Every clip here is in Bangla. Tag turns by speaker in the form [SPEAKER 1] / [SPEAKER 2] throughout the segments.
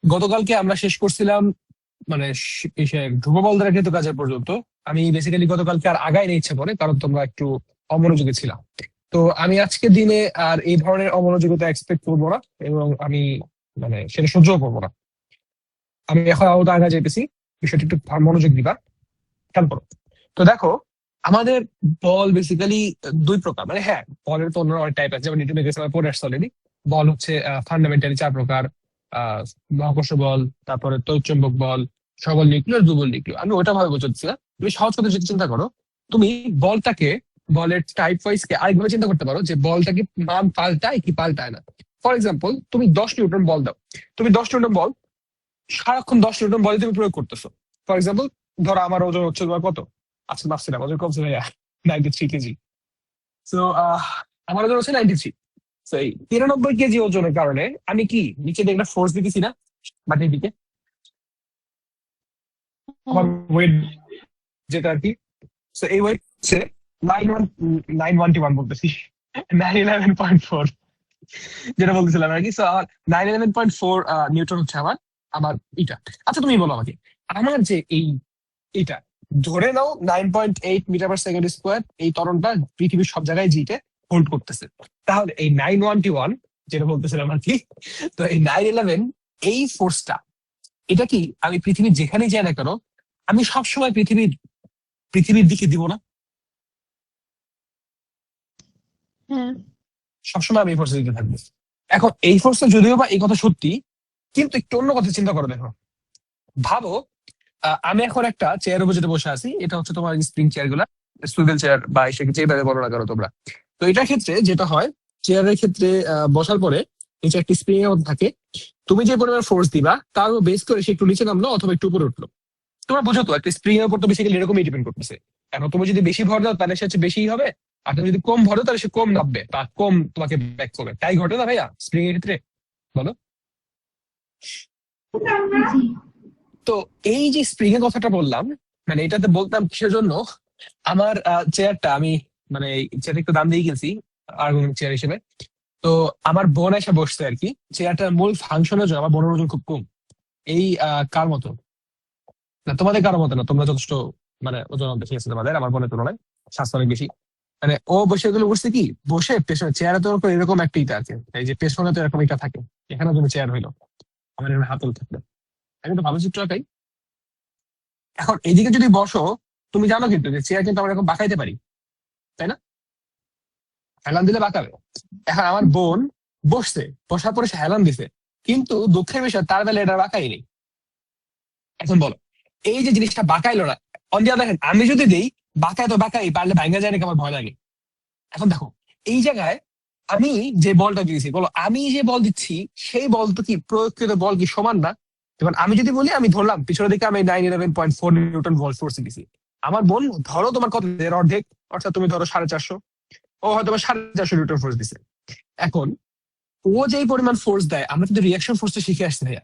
[SPEAKER 1] গতকালকে আমরা শেষ করছিলাম মানে ধ্রুব বল দ্বারা কৃত কাজের পর্যন্ত। আমি বেসিক্যালি গতকালকে আর আগায় নিয়ে ইচ্ছা করে, কারণ তোমরা একটু অমনোযোগী ছিলাম। তো আমি আজকে দিনে আর এই ধরনের অমনোযোগিতা এক্সপেক্ট করবো না, এবং আমি মানে সেটা সহ্য করবো না। আমি এখন আরো আগে যেতেছি, বিষয়টা একটু মনোযোগ দিবা, খেয়াল করো। তো দেখো, আমাদের বল বেসিক্যালি দুই প্রকার। মানে হ্যাঁ, বলের তো অন্য অনেক টাইপ আছে, যেমন নিউটন পড়ে আসছে অলরেডি। বল হচ্ছে ফান্ডামেন্টালি চার প্রকার: আহ মহাকর্ষ বল, তারপরে তড়িৎচুম্বক বল, সবল নিউক্লিয়, দুর্বল নিউক্লিয়। আমি ওটা ভাবে বোঝাচ্ছি না। তুমি সহজ কথা যদি চিন্তা করো, তুমি বলটাকে, বলের টাইপ ওয়াইজ কে আরেকভাবে চিন্তা করতে পারো, যে বলটাকে মান পাল্টায় কি পাল্টায় না। ফর এক্সাম্পল, তুমি 10 নিউটন বল দাও, তুমি 10 নিউটন বল সারাক্ষণ 10 নিউটন বলে তুমি প্রয়োগ করতেছো। ফর এক্সাম্পল, ধরো আমার ওজন হচ্ছে তোমার কত, আচ্ছা মাপছিলাম, ওজন কমছে ভাইয়া 93 কেজি। তো আমার ওজন হচ্ছে 93। তো এই 93 কেজি ওজনের কারণে আমি কি নিচে দিয়ে একটা ফোর্স দিতেছি না মাটির দিকে, আমার
[SPEAKER 2] হ্যাঁ।
[SPEAKER 1] ওয়েট যেটা আর কি। তো এই ওয়েট হচ্ছে 911 বলতেছি, 911.4 যেটা বলতেছিলাম আর কি। তো আমার 911.4 নিউটন হচ্ছে আমার আমার এটা। আচ্ছা তুমি বলো আমাকে, আমার যে এটা ধরে নাও 9.8 মিটার পার সেকেন্ড স্কোয়ার, এই ত্বরণটা পৃথিবীর সব জায়গায় জিতে হোল্ড করতেছে। তাহলে এই 911 যেটা বলতেছিলাম আর কি, তো এই 911, এই ফোর্সটা, এটা কি আমি পৃথিবীর যেখানেই যাই না কেন, আমি সবসময় পৃথিবীর দিকে দিব না?
[SPEAKER 2] হ্যাঁ।
[SPEAKER 1] সবসময় আমি এই ফোর্সের দিকে থাকবো। এখন এই ফোর্সটা যদিও বা এই কথা সত্যি, কিন্তু একটু অন্য কথা চিন্তা করে দেখো। ভাবো, আমি এখন একটা চেয়ারের উপর যেটা বসে আছি, এটা হচ্ছে তোমার স্প্রিং চেয়ার গুলা, সুইভেল চেয়ার বা এসে যেভাবে বলো না করো তোমরা। তো এটার ক্ষেত্রে যেটা হয়, চেয়ারের ক্ষেত্রে বসার পরে নিচে একটা স্প্রিং এর মধ্যে থাকে। তুমি যে পরিমাণ ফোর্স দিবা তার উপর বেস করে সে একটু নিচে নামলো অথবা একটু উপরে উঠলো। তোমরা বোঝো তো, একটা স্প্রিং এর উপর তো বেসিক্যালি এরকমই ডিপেন্ড করতেছে। এখন তুমি যদি বেশি ভর দাও তাহলে সে হচ্ছে বেশি হবে, আর তুমি যদি কম ভর দাও তাহলে সে কম নামবে বা কম তোমাকে ব্যাক করবে। তাই ঘটে না ভাইয়া স্প্রিং এর ক্ষেত্রে, বলো?
[SPEAKER 2] জি।
[SPEAKER 1] তো এই যে স্প্রিং এর কথাটা বললাম, মানে এটাতে বলতাম কিসের জন্য, আমার চেয়ারটা আমি মানে চেয়ার একটু দাম দিয়ে কিনছি আর্গুমেন্ট চেয়ার হিসেবে। তো আমার বোন এসে বসছে আর কি, চেয়ারটার মূল ফাংশনের জন্য। আমার বোনের ওজন খুব কম, এই কার মতো না, তোমাদের কারো মতো না, তোমরা যথেষ্ট মানে ওজন বেশি আছে তোমাদের আমার বোনের তুলনায়, স্বাস্থ্য অনেক বেশি। মানে ও বসে গুলো বসছে কি, বসে পেছনে চেয়ারে তো ওরকম এরকম একটা ইটা আছে, এই যে পেছনে তো এরকম ইটা থাকে, এখানে তুমি চেয়ার হইলো, আমার এখানে হাতল থাকবে। আমি তো ভালো চিত্র আঁকাই। এখন এইদিকে যদি বসো, তুমি জানো কিন্তু যে চেয়ার কিন্তু আমরা এরকম বাঁকাইতে পারি, তাই না? হেলান দিলে বাঁকাবে। এখন আমার বোন বসছে, বসার পরে সে হেলান দিছে, কিন্তু দুঃখের বিষয় তার বেলা এটা বাঁকাই নেই। এখন বলো, এই যে জিনিসটা বাঁকাইলো না। অন দিয়া দেখেন, আমি যদি দেই বাঁকায় তো বাঁকাই, পারলে ভাঙ্গা যায় নাকি আমার ভয় লাগে। এখন দেখো, এই জায়গায় আমি যে বলটা দিয়েছি, বলো আমি যে বল দিচ্ছি সেই বল তো কি প্রয়োগকৃত বল কি সমান না? এবার আমি যদি বলি, আমি ধরলাম পিছনের দিকে আমি 911.4 নিউটন ভোল্ট ফোর্স দিছি, আমার বোন ধরো তোমার কত, এর অর্ধেক, অর্থাৎ তুমি ধরো 450, ও হয়তো 450 নিউটন ফোর্স দিছে। এখন ও যেই পরিমাণ ফোর্স দেয়, আমরা কিন্তু রিয়াকশন ফোর্সটা শিখে আসছি ভাইয়া,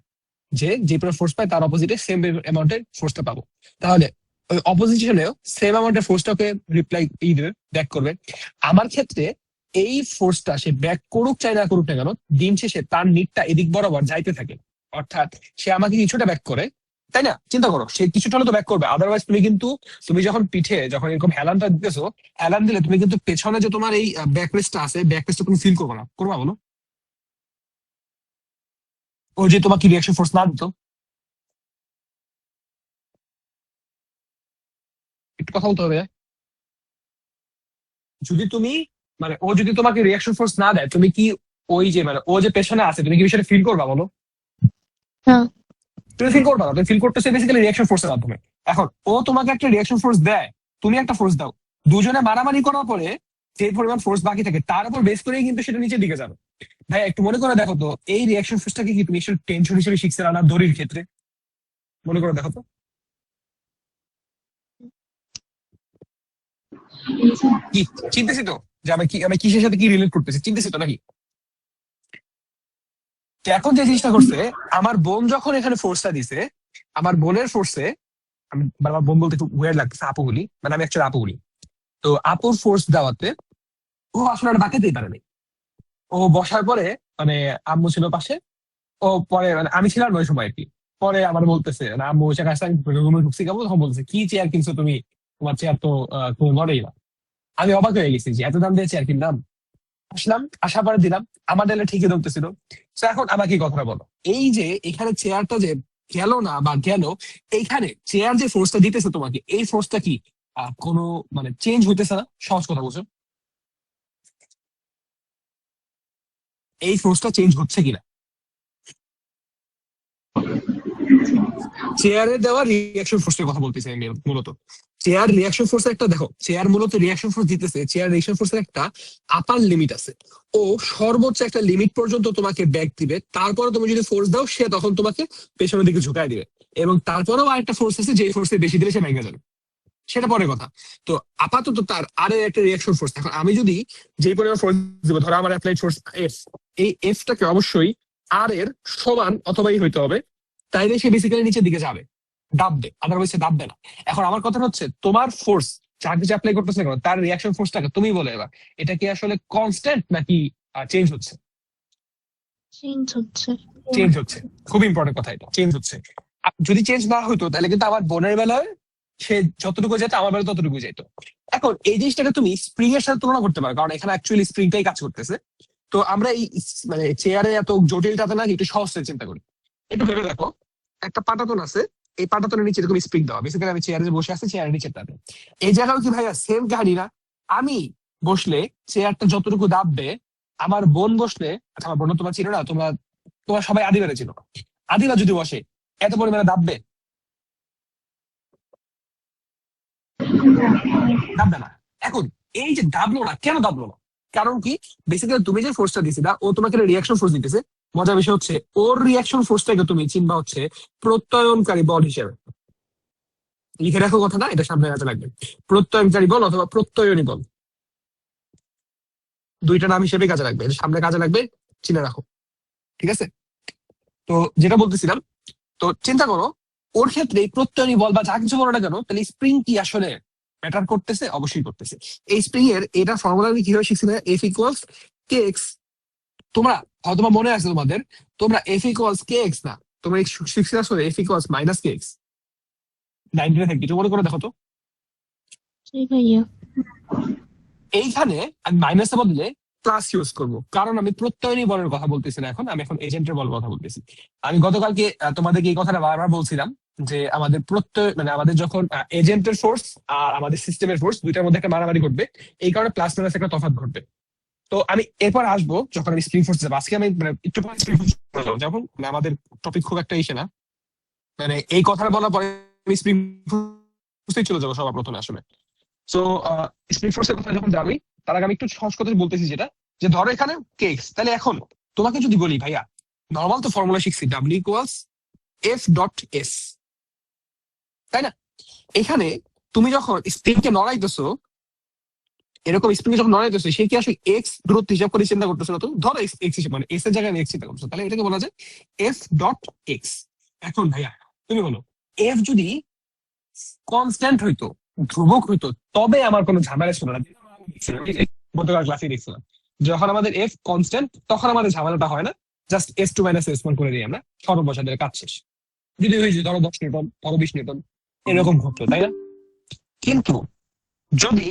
[SPEAKER 1] যে যে পরিমাণ ফোর্স পায় তার অপোজিটে সেম অ্যামাউন্টের ফোর্সটা পাবো। তাহলে ওই অপোজিশনেও সেম অ্যামাউন্টের ফোর্সটাকে রিপ্লাই দেবে, ব্যাক করবে। আমার ক্ষেত্রে এই ফোর্সটা সে ব্যাক করুক চাই না করুক না কেন, দিন শেষে তার নিটটা এদিক বরাবর যাইতে থাকে। অর্থাৎ সে আমাকে কিছুটা ব্যাক করে, তাই না? চিন্তা করো, সে কিছুটা হলে তো ব্যাক করবে, আদারওয়াইজ তুমি কিন্তু, তুমি যখন পিঠে যখন এরকম হেলানটা দিতেছো, হেলান দিলে তুমি কিন্তু পেছনে যে তোমার এই ব্যাক রেস্টটা আছে, ব্যাক রেস্টটা তুমি ফিল করবে না, করবা বলো? ও যে তোমাকে রিয়াকশন ফোর্স না দিত। একটু কথা বলতে হবে। যদি তুমি মানে ও যদি তোমাকে রিয়াকশন ফোর্স না দেয়, তুমি কি ওই যে মানে ও যে পেছনে আছে, তুমি কি বিষয়টা ফিল করবা বলো?
[SPEAKER 2] না।
[SPEAKER 1] তুমি ফিল করবা না, তুমি ফিল করতেছো বেসিক্যালি রিয়াকশন ফোর্সের মাধ্যমে। এখন ও তোমাকে একটা রিয়াকশন ফোর্স দেয়, তুমি একটা ফোর্স দাও, দুজনে মারামারি করার পরে যে পরিমাণ ফোর্স বাকি থাকে তার উপর বেস করেই কিন্তু সেটা নিচের দিকে যাবে। ভাই একটু মনে করে দেখো তো, এই রিয়াকশন ফোর্সটাকে কি তুমি টেনশন হিসেবে শিখছে না দড়ির ক্ষেত্রে? মনে করে দেখো তো, কি চিন্তেছি তো, যে আমি কিসের সাথে কি রিলেট করতেছি, চিন্তেছি তো নাকি? তো এখন যে জিনিসটা করছে, আমার বোন যখন এখানে ফোর্সটা দিছে, আমার বোনের ফোর্সে, আমি বারবার বোন বলতে একটু ওয়ার্ড লাগতেছে, আপু বলি, মানে আমি অ্যাকচুয়ালি আপু বলি। তো আপুর ফোর্স দেওয়াতে ও আসলে আর বাঁকাতেই পারেনি। ও বসার পরে মানে আম্মু ছিল পাশে, ও পরে মানে আমি ছিলাম না ওই সময় আর কি। পরে আমার বলতেছে না, আম্মু এসে কাছে রুমে ঢুকছি কেবল, তখন বলতেছে কি চেয়ার কিনছো তুমি, তোমার চেয়ার তো কোনো নড়েই না। আমি অবাক হয়ে গেছি যে এত দাম দিয়ে চেয়ার কিনলাম। আসলাম, আসার পরে দিলাম, আমার ডালে ঠিকই ধরতেছিল। তো এখন আমাকে এই কথাটা বলো, এই যে এখানে চেয়ারটা যে গেল না বা গেল, এইখানে চেয়ার যে ফোর্সটা দিতেছে তোমাকে, এই ফোর্সটা কি কোনো মানে চেঞ্জ হইতেছে না? সহজ কথা বলছো, এই ফোর্সটা চেঞ্জ হচ্ছে কিনা? চেয়ারে দেওয়া রিয়াকশন ফোর্সের কথা বলতেছি আমি মূলত। চেয়ার রিয়াকশন ফোর্স একটা, দেখো চেয়ার মূলত রিয়াকশন ফোর্স দিতেছে, চেয়ার রিয়াকশন ফোর্সের একটা আপার লিমিট আছে। ও সর্বোচ্চ একটা লিমিট পর্যন্ত তোমাকে ব্যাক দিবে, তারপরে তুমি যদি ফোর্স দাও সে তখন তোমাকে পেছনের দিকে ঝুঁকায় দিবে। এবং তারপরেও আরেকটা ফোর্স আছে, যে ফোর্সে বেশি দিলে সে ভেঙে যাবে, সেটা পরে কথা। তো আপাতত তার আর একটা রিয়াকশন ফোর্স, এখন আমি যদি যে পরিমাণ ফোর্স দিব, ধরো আমার অ্যাপ্লাইড ফোর্স এফ, এই এফটাকে অবশ্যই আর এর সমান অথবাই হইতে হবে, তাইলে সে বেসিক্যালি নিচের দিকে যাবে, দাববে, আদারওয়াইজ সে দাববে না। এখন আমার কথা হচ্ছে, তোমার ফোর্স যার কিছু অ্যাপ্লাই করতেছে কেন, তার রিয়াকশন ফোর্সটাকে তুমি বলে এবার, এটা কি আসলে কনস্ট্যান্ট নাকি চেঞ্জ হচ্ছে?
[SPEAKER 2] চেঞ্জ হচ্ছে।
[SPEAKER 1] চেঞ্জ হচ্ছে, খুব ইম্পর্টেন্ট কথা, এটা চেঞ্জ হচ্ছে। যদি চেঞ্জ না হতো তাহলে কিন্তু আমার বোনের বেলায় সে যতটুকু যেত, আমার বেলা ততটুকু যেত। এখন এই জিনিসটাকে তুমি স্প্রিং এর সাথে তুলনা করতে পারো, কারণ এখানে অ্যাকচুয়ালি স্প্রিংটাই কাজ করতেছে। তো আমরা এই মানে চেয়ারে এত জটিলটাতে না, একটু সহজ করে চিন্তা করি। একটু ভেবে দেখো, একটা পাটাতন আছে, এই পাটাতনের নিচে এরকম স্প্রিং দেওয়া, বেসিক্যালি আমি চেয়ারে বসে আছি, চেয়ারের নিচেরটাতে। এই জায়গাও কি ভাইয়া সেম কাহিনী না? আমি বসলে চেয়ারটা যতটুকু দাববে, আমার বোন বসলে, আচ্ছা আমার বোন তোমার ছিল না, তোমার তোমার সবাই আদিবারে ছিল, আদিবা যদি বসে এত পরিমাণে দাববে? দাববে না। এখন এই যে দাবলো না, কেন দাবলো না? কারণ কি, বেসিক্যালি তুমি যে ফোর্সটা দিছিলা, ও তোমাকে রিয়াকশন ফোর্স দিতেছে। মজার বিষয় হচ্ছে, ওর রিয়াকশন ফোর্সটাকে তুমি চিনবা হচ্ছে প্রত্যয়নকারী বল হিসেবে। লিখে রাখো কথাটা, এটা সামনে কাজে লাগবে। প্রত্যয়নকারী বল অথবা প্রত্যয়নী বল, দুইটা নাম হিসেবে কাজে লাগবে, এটা সামনে কাজে লাগবে, চিনে রাখো। ঠিক আছে? তো যেটা বলতেছিলাম, তো চিন্তা করো, ওর ক্ষেত্রে এই প্রত্যয়নী বল বা যা কিছু বলো না কেন, তাহলে স্প্রিং কি আসলে ম্যাটার করতেছে? অবশ্যই করতেছে। এই স্প্রিং এর এটা ফর্মুলা আমি কিভাবে শিখছি না, এফ ইকুয়ালস কে এক্স। তোমরা হয়তো বা মনে আছে তোমাদের, তোমরা এফ ইকুয়ালস কে এক্স না, তোমরা শিখছি আসলে এফ ইকুয়ালস মাইনাস কে এক্স। 19 থেকে কিছু মনে করে দেখো তো।
[SPEAKER 2] জি ভাইয়া।
[SPEAKER 1] এইখানে আমি মাইনাসের বদলে প্লাস ইউজ করব, কারণ আমি প্রত্যয়নী বলের কথা বলতেছি না, এখন আমি এখন এজেন্টের বলের কথা বলতেছি। আমি গতকালকে তোমাদেরকে এই কথাটা বারবার বলছিলাম যে আমাদের প্রত্যয় মানে আমাদের যখন এজেন্টের ফোর্স আর আমাদের সিস্টেমের ফোর্স দুইটার মধ্যে একটা মারামারি ঘটবে, এই কারণে প্লাস মাইনাস একটা তফাৎ ঘটবে। তো আমি এরপর আসবো যখন আমি স্প্রিং ফোর্স যাবো। আজকে আমি মানে একটু পরে স্প্রিং ফোর্স যখন মানে আমাদের টপিক খুব একটা ইসে না, মানে এই কথাটা বলার পরে আমি স্প্রিং ফোর্সেই চলে যাবো সবার প্রথমে আসলে। সো স্প্রিং ফোর্সের কথা যখন যাবি, তার আগে আমি একটু সহজ কথা বলতেছি, যেটা যে ধরো এখানে কেক্স, তাহলে এখন তোমাকে যদি বলি ভাইয়া, নর্মাল তো ফর্মুলা শিখছি W equals F dot S, তাই না? এখানে তুমি যখন স্প্রিংকে নড়াইতেছো, এরকম স্প্রিং যখন নড়াইতেছো, সে কি আসলে এক্স দূরত্ব হিসাব করে চিন্তা করতেছো না? তো ধরো এক্স এক্স হিসেবে, মানে এস এর জায়গায় এক্স চিন্তা করছো, তাহলে এটাকে বলা যায় এফ ডট এক্স। এখন ভাইয়া তুমি বলো, এফ যদি কনস্ট্যান্ট হইতো, ধ্রুবক হইতো, তবে আমার কোনো ঝামেলা ছিল না। গতকাল ক্লাসে দেখছিলাম, যখন আমাদের এফ কনস্ট্যান্ট তখন আমাদের ঝামেলাটা হয় না, just S two minus S one করে দিই আমরা, সর্বসাধারণ কাজ শেষ। যদি হয়েছে ধরো 10 নিউটন, ধরো 20 নিউটন, এরকম ঘটতো, তাই না? কিন্তু যদি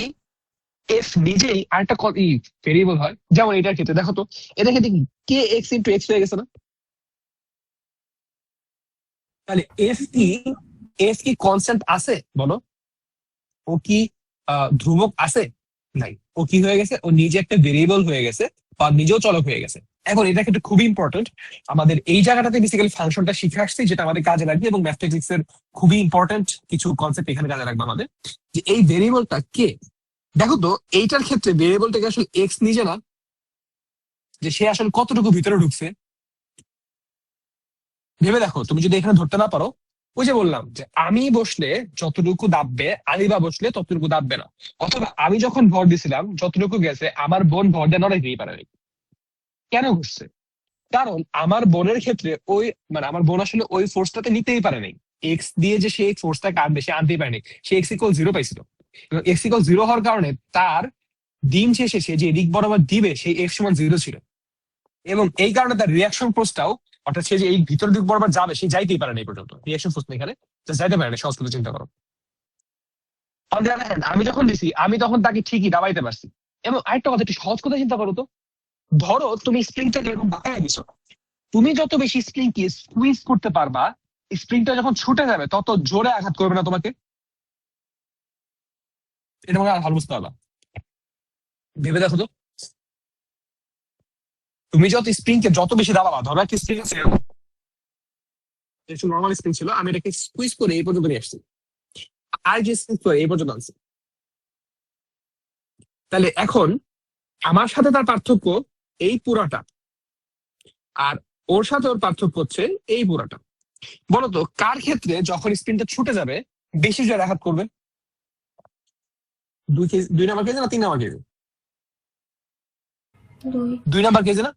[SPEAKER 1] এফ নিজেই আরেকটা ভেরিয়েবল হয়, যেমন এটার ক্ষেত্রে দেখো তো, এটার ক্ষেত্রে কি কে এক্স ইন্টু এক্স হয়ে গেছে না? তাহলে এফ কি কনস্ট্যান্ট আছে বলো? ও কি ধ্রুবক আছে? নাই। ও কি হয়ে গেছে? ও নিজে একটা ভেরিয়েবল হয়ে গেছে, বা নিজেও চলক হয়ে গেছে। এখন এটা কিন্তু খুবই ইম্পর্টেন্ট, আমাদের এই জায়গাটাতে বেসিক্যালি ফাংশনটা শিখে আসছি, যেটা আমাদের কাজে লাগবে, এবং ম্যাথমেটিক্স এর খুবই ইম্পর্টেন্ট কিছু কনসেপ্ট এখানে কাজে লাগবে আমাদের। যে এই ভেরিয়েবলটা কে, দেখো তো এইটার ক্ষেত্রে ভেরিয়েবলটাকে আসলে এক্স নিজে না, যে সে আসলে কতটুকু ভিতরে ঢুকছে ভেবে দেখো। তুমি যদি এখানে ধরতে না পারো, ওই যে বললাম যে আমি বসলে যতটুকু দাববে, আলিবা বসলে ততটুকু দাববে না। অথবা আমি যখন ভর দিছিলাম যতটুকু গেছে, আমার বোন ভর দিয়ে নড়াইতেই পারে নাই। কেন ঘুরছে? কারণ আমার বোনের ক্ষেত্রে ওই মানে আমার বোন আসলে ওই ফোর্সটাতে নিতেই পারে নাই। এক্স দিয়ে যে সে ফোর্সটাকে আনবে, সে আনতেই পারেনি। সে এক্স ইকুয়াল জিরো পাইছিল, এবং এক্স ইকুয়াল জিরো হওয়ার কারণে তার দিন শেষে সে যে দিক বরাবর দিবে সেই এক্স সমান জিরো ছিল, এবং এই কারণে তার রিয়াকশন ফোর্সটাও অর্থাৎ সে যে এই ভিতর দিক বরাবর যাবে সে যাইতেই পারে না এই পর্যন্ত, রিয়াকশন ফোর্স এখানে যাইতে পারে না, সহজ করে চিন্তা করো। অন দ্য আদার হ্যান্ড আমি যখন দিছি আমি তখন তাকে ঠিকই দাবাইতে পারছি। এবং আরেকটা কথা, একটু সহজ কথা চিন্তা করো তো, ধরো তুমি স্প্রিংটাকে এরকম বাঁকায় দিছো, তুমি যত বেশি স্প্রিংকে স্কুইজ করতে পারবা, স্প্রিংটা যখন ছুটে যাবে তত জোরে আঘাত করবে না তোমাকে। এটা মনে হয় ভালো বুঝতে পারবা, ভেবে দেখো তো। তুমি যত স্প্রিংকে যত বেশি দাবাবা, ধরো একটা স্প্রিং আছে নর্মাল স্প্রিং ছিল, আমি এটাকে স্কুইজ করে এই পর্যন্ত নিয়ে আসছি, আর যে স্কুইজ করে এই পর্যন্ত আনছি। তাহলে এখন আমার সাথে তার পার্থক্য এই পুরাটা, আর ওর সাথে ওর পার্থক্য হচ্ছে এই পুরাটা। বলতো কার ক্ষেত্রে যখন স্প্রিনটা ছুটে যাবে বেশি জোরে আঘাত করবে? 2 নাম্বার কেজে না 3 নাম্বার কেজে? 2 নাম্বার কেজে না?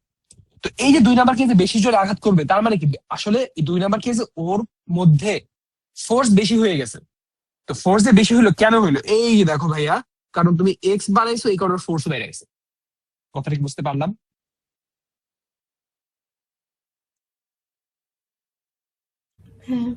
[SPEAKER 1] তো এই যে 2 নাম্বার কেজে বেশি জোরে আঘাত করবে, তার মানে কি আসলে এই 2 নাম্বার কেজে ওর মধ্যে ফোর্স বেশি হয়ে গেছে। তো ফোর্স যে বেশি হলো কেন হইলো, এই যে দেখো ভাইয়া, কারণ তুমি এক্স বাড়াইছো এই কারণে ফোর্স বেড়ে গেছে। কথাটা কি বুঝতে পারলাম?
[SPEAKER 2] হ্যাঁ।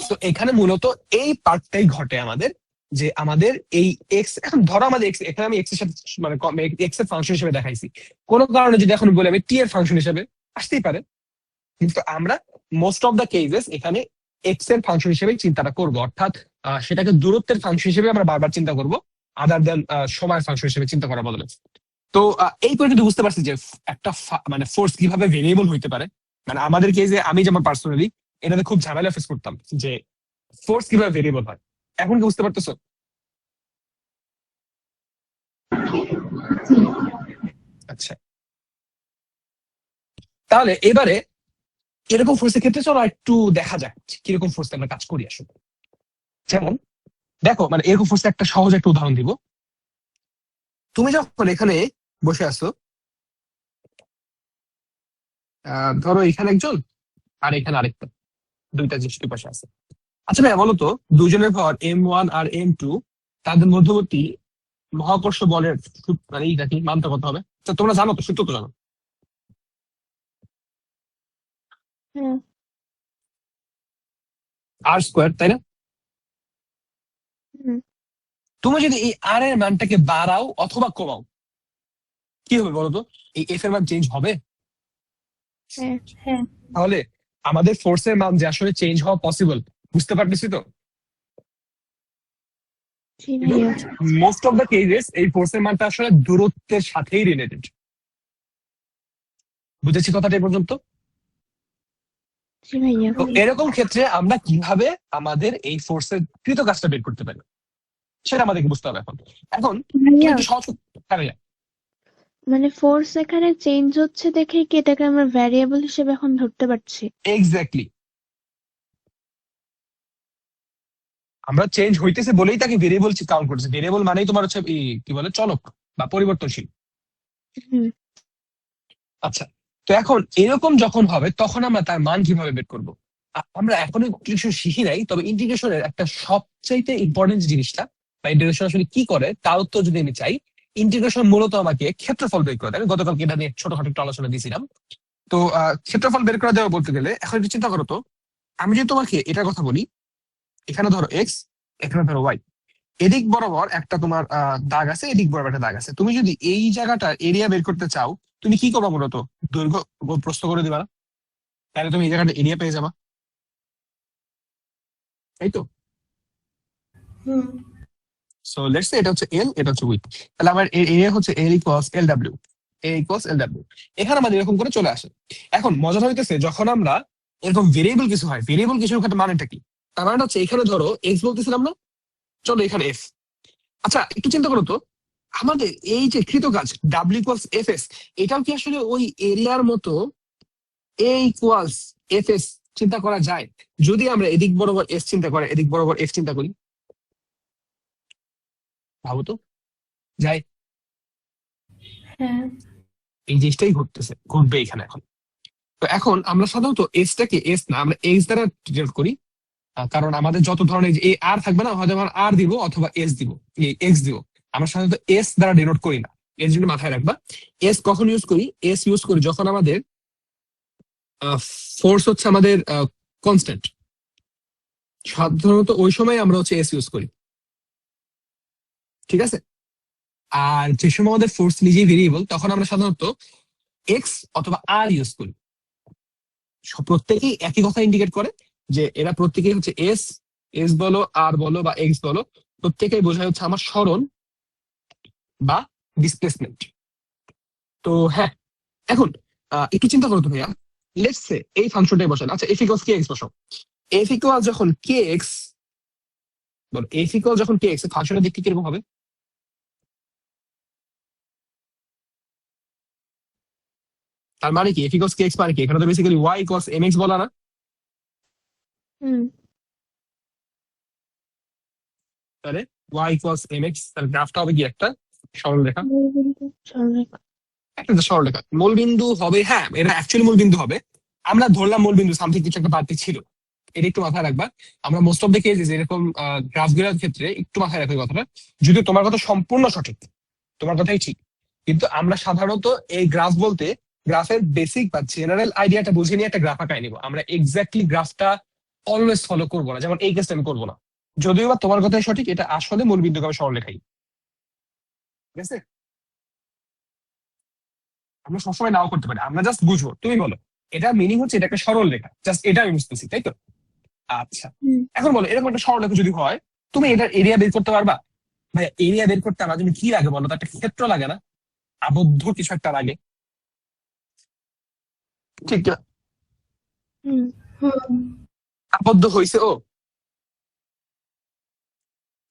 [SPEAKER 1] তো এখানে মূলত এই পার্টটাই ঘটে আমাদের, যে আমাদের এই এক্স, এখন ধরো আমাদের এক্স, এখানে আমি এক্স এর সাথে মানে এক্স এর ফাংশন হিসেবে দেখাইছি, কোনো কারণে যদি এখন বলি আমি টি এর ফাংশন হিসেবে, আসতেই পারে। কিন্তু আমরা মোস্ট অফ দ্য কেসেস এখানে এক্স এর ফাংশন হিসেবে চিন্তাটা করব, অর্থাৎ সেটাকে দূরত্বের ফাংশন হিসেবে আমরা বারবার চিন্তা করব, আদার দেন সময়ের ফাংশন হিসেবে চিন্তা করার বদলে। তো এই পর্যন্ত বুঝতে পারছি যে একটা মানে ফোর্স কিভাবে ভেরিয়েবল হইতে পারে। মানে আমাদের কেসে আমি যেমন পার্সোনালি এটাতে খুব ঝামেলা ফেস করতাম যে ফোর্স কিভাবে ভেরিয়েবল হয়। এখন কি বুঝতে পারতেছো? আচ্ছা, তাহলে এবারে এরকম ফোর্সের ক্ষেত্রে চলো একটু দেখা যাক কিরকম ফোর্স আমরা কাজ করি আসলে। যেমন দেখো, মানে এরকম ফোর্সে একটা সহজ একটা উদাহরণ দিব। তুমি যখন এখানে বসে আছো, ধরো এখানে একজন আর এখানে আরেকটা, দুইটা জিনিস দুই পাশে আছে। আচ্ছা ভাইয়া বলো তো, দুজনের ভর M1 আর M2, তাদের মধ্যবর্তী মহাকর্ষ বলের মানে এইটা কি, মানটা কত হবে? তো তোমরা জানো তো, সূত্র তো জানো,
[SPEAKER 2] হ্যাঁ।
[SPEAKER 1] R² তাই না?
[SPEAKER 2] হুম।
[SPEAKER 1] তুমি যদি এই আর এর মানটাকে বাড়াও অথবা কমাও, কি হবে বলো তো? এই এফ এর মান চেঞ্জ হবে?
[SPEAKER 2] হ্যাঁ। হ্যাঁ।
[SPEAKER 1] তাহলে আমাদের ফোর্সের মান যে আসলে চেঞ্জ হওয়া পসিবল, বুঝতে পারতেছি তো?
[SPEAKER 2] জি ভাইয়া।
[SPEAKER 1] মোস্ট অফ দ্য কেসেস এই ফোর্সের মানটা আসলে দূরত্বের সাথেই রিলেটেড। বুঝেছি কথাটা এই পর্যন্ত?
[SPEAKER 2] জি ভাইয়া।
[SPEAKER 1] তো এরকম ক্ষেত্রে আমরা কিভাবে আমাদের এই ফোর্সের কৃত কাজটা বের করতে পারি সেটা আমাদেরকে বুঝতে হবে। এখন এখন তুমি
[SPEAKER 2] ভাইয়া,
[SPEAKER 1] একটু সহজ, হ্যাঁ ভাইয়া।
[SPEAKER 2] মানে ফোর্স এখানে চেঞ্জ হচ্ছে দেখে কি এটাকে আমরা ভ্যারিয়েবল হিসেবে এখন ধরতে পারছি?
[SPEAKER 1] এক্স্যাক্টলি, আমরা চেঞ্জ হইতেছে বলেই তাকে ভেরিয়েবল কাউন্ট করছে। ভেরিয়েবল মানেই তোমার হচ্ছে কি বলে, চলক বা পরিবর্তনশীল।
[SPEAKER 2] হুম।
[SPEAKER 1] আচ্ছা, তো এখন এরকম যখন হবে তখন আমরা তার মান কিভাবে বের করব? আমরা এখনো কিছু শিখি নাই, তবে ইন্টিগ্রেশনের একটা সবচাইতে ইম্পর্টেন্ট জিনিসটা, বা ইন্টিগ্রেশন আসলে কি করে তার উত্তর যদি আমি চাই, ইন্টিগ্রেশন মূলত আমাকে ক্ষেত্রফল বের করে দেয়। আমি গতকালকে এটা নিয়ে ছোটখাটো একটু আলোচনা দিয়েছিলাম। তো ক্ষেত্রফল বের করা যাবে বলতে গেলে, এখন একটু চিন্তা করো তো, আমি যদি তোমাকে এটার কথা বলি, এখানে ধরো এক্স, এখানে ধরো ওয়াই, এদিক বরাবর একটা তোমার দাগ আছে, এদিক বরাবর একটা দাগ আছে। তুমি যদি এই জায়গাটার এরিয়া বের করতে চাও, তুমি কি করবা মূলত? দৈর্ঘ্য প্রস্থ করে দিবা না? তাহলে তুমি এই জায়গাটা এরিয়া পেয়ে যাবা, তাই তো?
[SPEAKER 2] হুম।
[SPEAKER 1] সো লেটস সে এটা হচ্ছে এল, এটা হচ্ছে উইথ। তাহলে আমার এরিয়া হচ্ছে এল ইকুয়ালস এল ডাব্লিউ, এ ইকুয়ালস এল ডাব্লিউ। এখানে আমাদের এরকম করে চলে আসে। এখন মজাটা হইতেছে যখন আমরা এরকম ভেরিয়েবল কিছু হয়, ভেরিয়েবল কিছু ক্ষেত্রে মানেটা কি? তার মানে হচ্ছে এখানে ধরো এক্স বলতেছিলাম না, চলো এখানে এফ। আচ্ছা একটু চিন্তা করো তো, আমাদের এই যে কৃত কাজ ডাব্লিউ ইকুয়ালস এফ এস, এটাও কি আসলে ওই এরিয়ার মতো এ ইকুয়ালস এফ এস চিন্তা করা যায় যদি আমরা এদিক বরাবর এস চিন্তা করি, এদিক বরাবর এফ চিন্তা করি? ভাবো তো, যাই।
[SPEAKER 2] হ্যাঁ।
[SPEAKER 1] এই জিনিসটাই ঘটতেছে, ঘটবে এখানে এখন। তো এখন আমরা সাধারণত এসটাকে এস না, আমরা এক্স দ্বারা ডিনোট করি। কারণ আমাদের যত ধরনের এ আর থাকবে না, হয়তো আমরা আর দিব অথবা এস দিব, এক্স দিব। আমরা সাধারণত এস দ্বারা ডিনোট করি না, এর জন্য মাথায় রাখবা। এস কখন ইউজ করি? এস ইউজ করি যখন আমাদের ফোর্স হচ্ছে আমাদের কনস্ট্যান্ট, সাধারণত ওই সময় আমরা হচ্ছে এস ইউজ করি, ঠিক আছে। আর যে সময় আমাদের ফোর্স নিজেই ভেরিয়েবল তখন আমরা সাধারণত এক্স অথবা আর ইউজ করি। প্রত্যেকেই একই কথা ইন্ডিকেট করে যে এরা প্রত্যেকেই হচ্ছে এস, এস বলো আর বলো বা এক্স বলো, প্রত্যেকেই বোঝায় হচ্ছে আমার সরণ বা ডিসপ্লেসমেন্ট। তো হ্যাঁ, এখন একটু চিন্তা করো তো ভাইয়া, লেটস সে এই ফাংশনটাই বসান, আচ্ছা এফ ইকুয়ালস কে এক্স বসাও। এফ ইকুয়াল যখন কে এক্স, বলো এফ ইকুয়াল যখন কে এক্স, ফাংশনের দিক থেকে কিরকম হবে? তার মানে কি এফ ইকুয়ালস কে এক্স মানে কি? এখানে তো basically Y equals M X বলা না?
[SPEAKER 2] হুম।
[SPEAKER 1] তাহলে ওয়াই ইকুয়ালস এম এক্স, তাহলে গ্রাফটা হবে কি একটা সরলরেখা,
[SPEAKER 2] মূলবিন্দু সরলরেখা।
[SPEAKER 1] একটা যে সরলরেখা মূলবিন্দু হবে, হ্যাঁ এটা অ্যাকচুয়ালি মূলবিন্দু হবে। আমরা ধরলাম মূলবিন্দু সামথিং কিছু একটা বাড়তি ছিল, এটা একটু মাথায় রাখবা। আমরা মোস্ট অফ দ্য কেসেস এরকম গ্রাফ গুলোর ক্ষেত্রে একটু মাথায় রাখবে কথাটা, যদিও তোমার কথা সম্পূর্ণ সঠিক, তোমার কথাই ঠিক, কিন্তু আমরা সাধারণত এই গ্রাফ বলতে গ্রাফের বেসিক বা জেনারেল আইডিয়াটা বুঝে নিয়ে একটা গ্রাফ আঁকায় নিবো। আমরা এক্স্যাক্টলি গ্রাফটা অলওয়েজ ফলো করবো না, যেমন এই কেসটা আমি করবো না, যদিও বা তোমার কথাই সঠিক, এটা আসলে মূলবিন্দুকে আমি সরলরেখাই, ঠিক আছে। আমরা সবসময় নাও করতে পারি, আমরা জাস্ট বুঝবো। তুমি বলো এটা মিনিং হচ্ছে এটা একটা সরল রেখা, জাস্ট এটা আমি বুঝতেছি, তাই তো? আচ্ছা,
[SPEAKER 2] হুম।
[SPEAKER 1] এখন বলো এরকম একটা সরলরেখা যদি হয়, তুমি এটার এরিয়া বের করতে পারবা? ভাই এরিয়া বের করতে আমার জন্য কি লাগে বলো তো? একটা ক্ষেত্র লাগে না, আবদ্ধ কিছু একটা লাগে, ঠিক না?
[SPEAKER 2] হুম। হুম।
[SPEAKER 1] আবদ্ধ হয়েছে ও,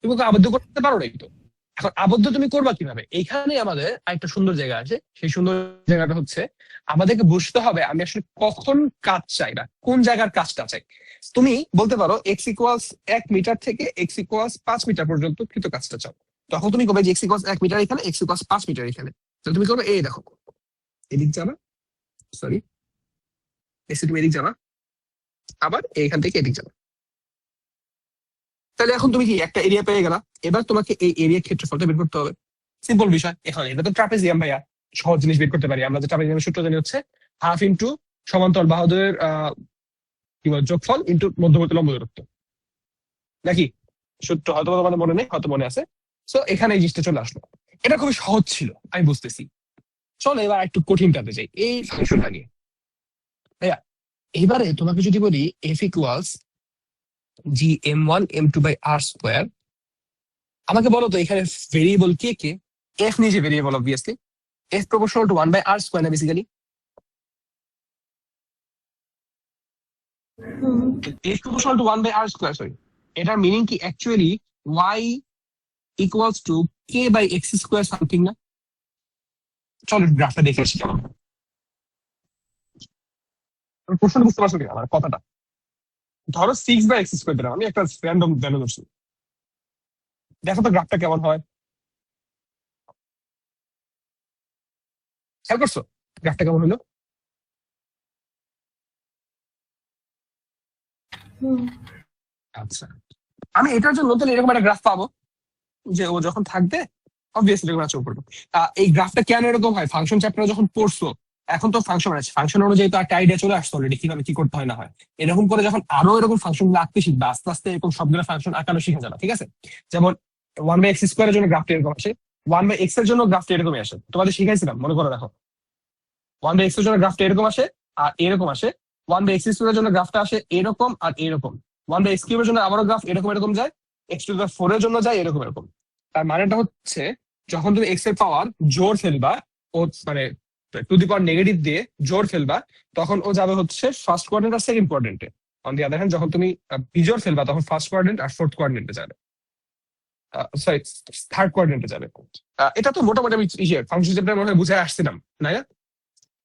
[SPEAKER 1] তুমি ওকে আবদ্ধ করতে পারো নাই তো। এখন আবদ্ধ তুমি করবা কিভাবে? এইখানে আমাদের একটা সুন্দর জায়গা আছে, সেই সুন্দর জায়গাটা হচ্ছে আমাদেরকে বুঝতে হবে আমি আসলে কখন কাজ চাই বা কোন জায়গার কাজটা চাই। তুমি বলতে পারো এক্স ইকুয়ালস 1 মিটার থেকে এক্স ইকুয়ালস 5 মিটার পর্যন্ত কৃত কাজটা চাও, তখন তুমি কবে যে এক্স ইকুয়ালস 1 মিটার এখানে, এক্স ইকুয়ালস 5 মিটার এখানে, তাহলে তুমি করবে এই দেখো, এদিক যাবা, সরি এসে তুমি এদিক যাবা, আবার এইখান থেকে এদিক যাবা। তাহলে এখন তুমি কি একটা এরিয়া পেয়ে গেলা, এবার তোমাকে এই এরিয়া ক্ষেত্রফলটা বের করতে হবে। সিম্পল বিষয়, এখন এটা তো ট্রাপেজিয়াম ভাইয়া, সহজ জিনিস বের করতে পারি আমরা। যে ট্রাপেজিয়ামের সূত্র জানি হচ্ছে হাফ ইন্টু সমান্তরাল বাহুদের কি বল যোগফল ইন্টু মধ্যবর্তী লম্ব দূরত্ব, নাকি? সূত্র হয়তো তোমাদের মনে নেই, হয়তো মনে আছে। সো এখানে এই জিনিসটা চলে আসলো, এটা খুবই সহজ ছিল আমি বুঝতেছি। চলো এবার একটু কঠিনটাতে যাই, এই ফাংশনটা নিয়ে। ভাইয়া এবারে তোমাকে যদি বলি এফ ইকুয়ালস জি m1 m2/r², আমাকে বলো তো এখানে ভেরিয়েবল কে কে? এফ নিজে variable obviously, F proportional to 1/r² না বেসিক্যালি।
[SPEAKER 2] হুম।
[SPEAKER 1] F proportional to 1/r², sorry, এটার মিনিং কি actually Y equals to k/x² something না? চলো গ্রাফটা দেখে আসি কেমন। প্রশ্ন বুঝতে পারছো কিনা আমার কথাটা? ধরো 6/x² দিলাম, আমি একটা র্যান্ডম ভ্যালু ধরছি, দেখো তো গ্রাফটা কেমন হয়, খেয়াল করছো গ্রাফটা কেমন হলো?
[SPEAKER 2] হুম।
[SPEAKER 1] আচ্ছা, আমি এটার জন্য তাহলে এরকম একটা গ্রাফ পাবো যে ও যখন থাকবে অবভিয়াসলি এরকম চোখ পড়বে। এই গ্রাফটা কেন এরকম হয়? ফাংশন চ্যাপ্টার যখন পড়ছো, এখন তো ফাংশন আছে, ফাংশন অনুযায়ী তো একটা আইডিয়া চলে আসতো অলরেডি কিভাবে কি করতে হয় না হয়। এরকম করে যখন আরো এরকম ফাংশন গুলো আঁকতে শিখবে, আস্তে আস্তে এরকম সবগুলো ফাংশন আঁকানো শিখে যাবে, ঠিক আছে। যেমন 1/x² এর জন্য গ্রাফটা এরকম আসে, 1/x এর জন্য গ্রাফটা এরকমই আসে, তোমাদের শিখাইছিলাম মনে করে দেখো। 1/x এর জন্য গ্রাফটা এরকম আসে আর এরকম আসে, 1/x² এর জন্য গ্রাফটা আসে এরকম আর এরকম, 1/x³ এর জন্য আবারও গ্রাফ এরকম এরকম যায়, x⁴ এর জন্য যায় এরকম এরকম। তার মানেটা হচ্ছে যখন তুমি এক্স এর পাওয়ার জোর ফেলবা, ও মানে টু দি পাওয়ার নেগেটিভ দিয়ে জোর ফেলবা, তখন ও যাবে হচ্ছে ফার্স্ট কোয়াড্রেন্ট আর সেকেন্ড কোয়াড্রেন্টে। অন দি আদার হ্যান্ড যখন তুমি বিজোর ফেলবা তখন ফার্স্ট কোয়াড্রেন্ট আর ফোর্থ কোয়াড্রেন্টে যাবে, সরি থার্ড কোয়াড্রেন্টে যাবে। এটা তো মোটামুটি আমি ফাংশন চ্যাপ্টার মনে হয় বুঝে আসছিলাম, না?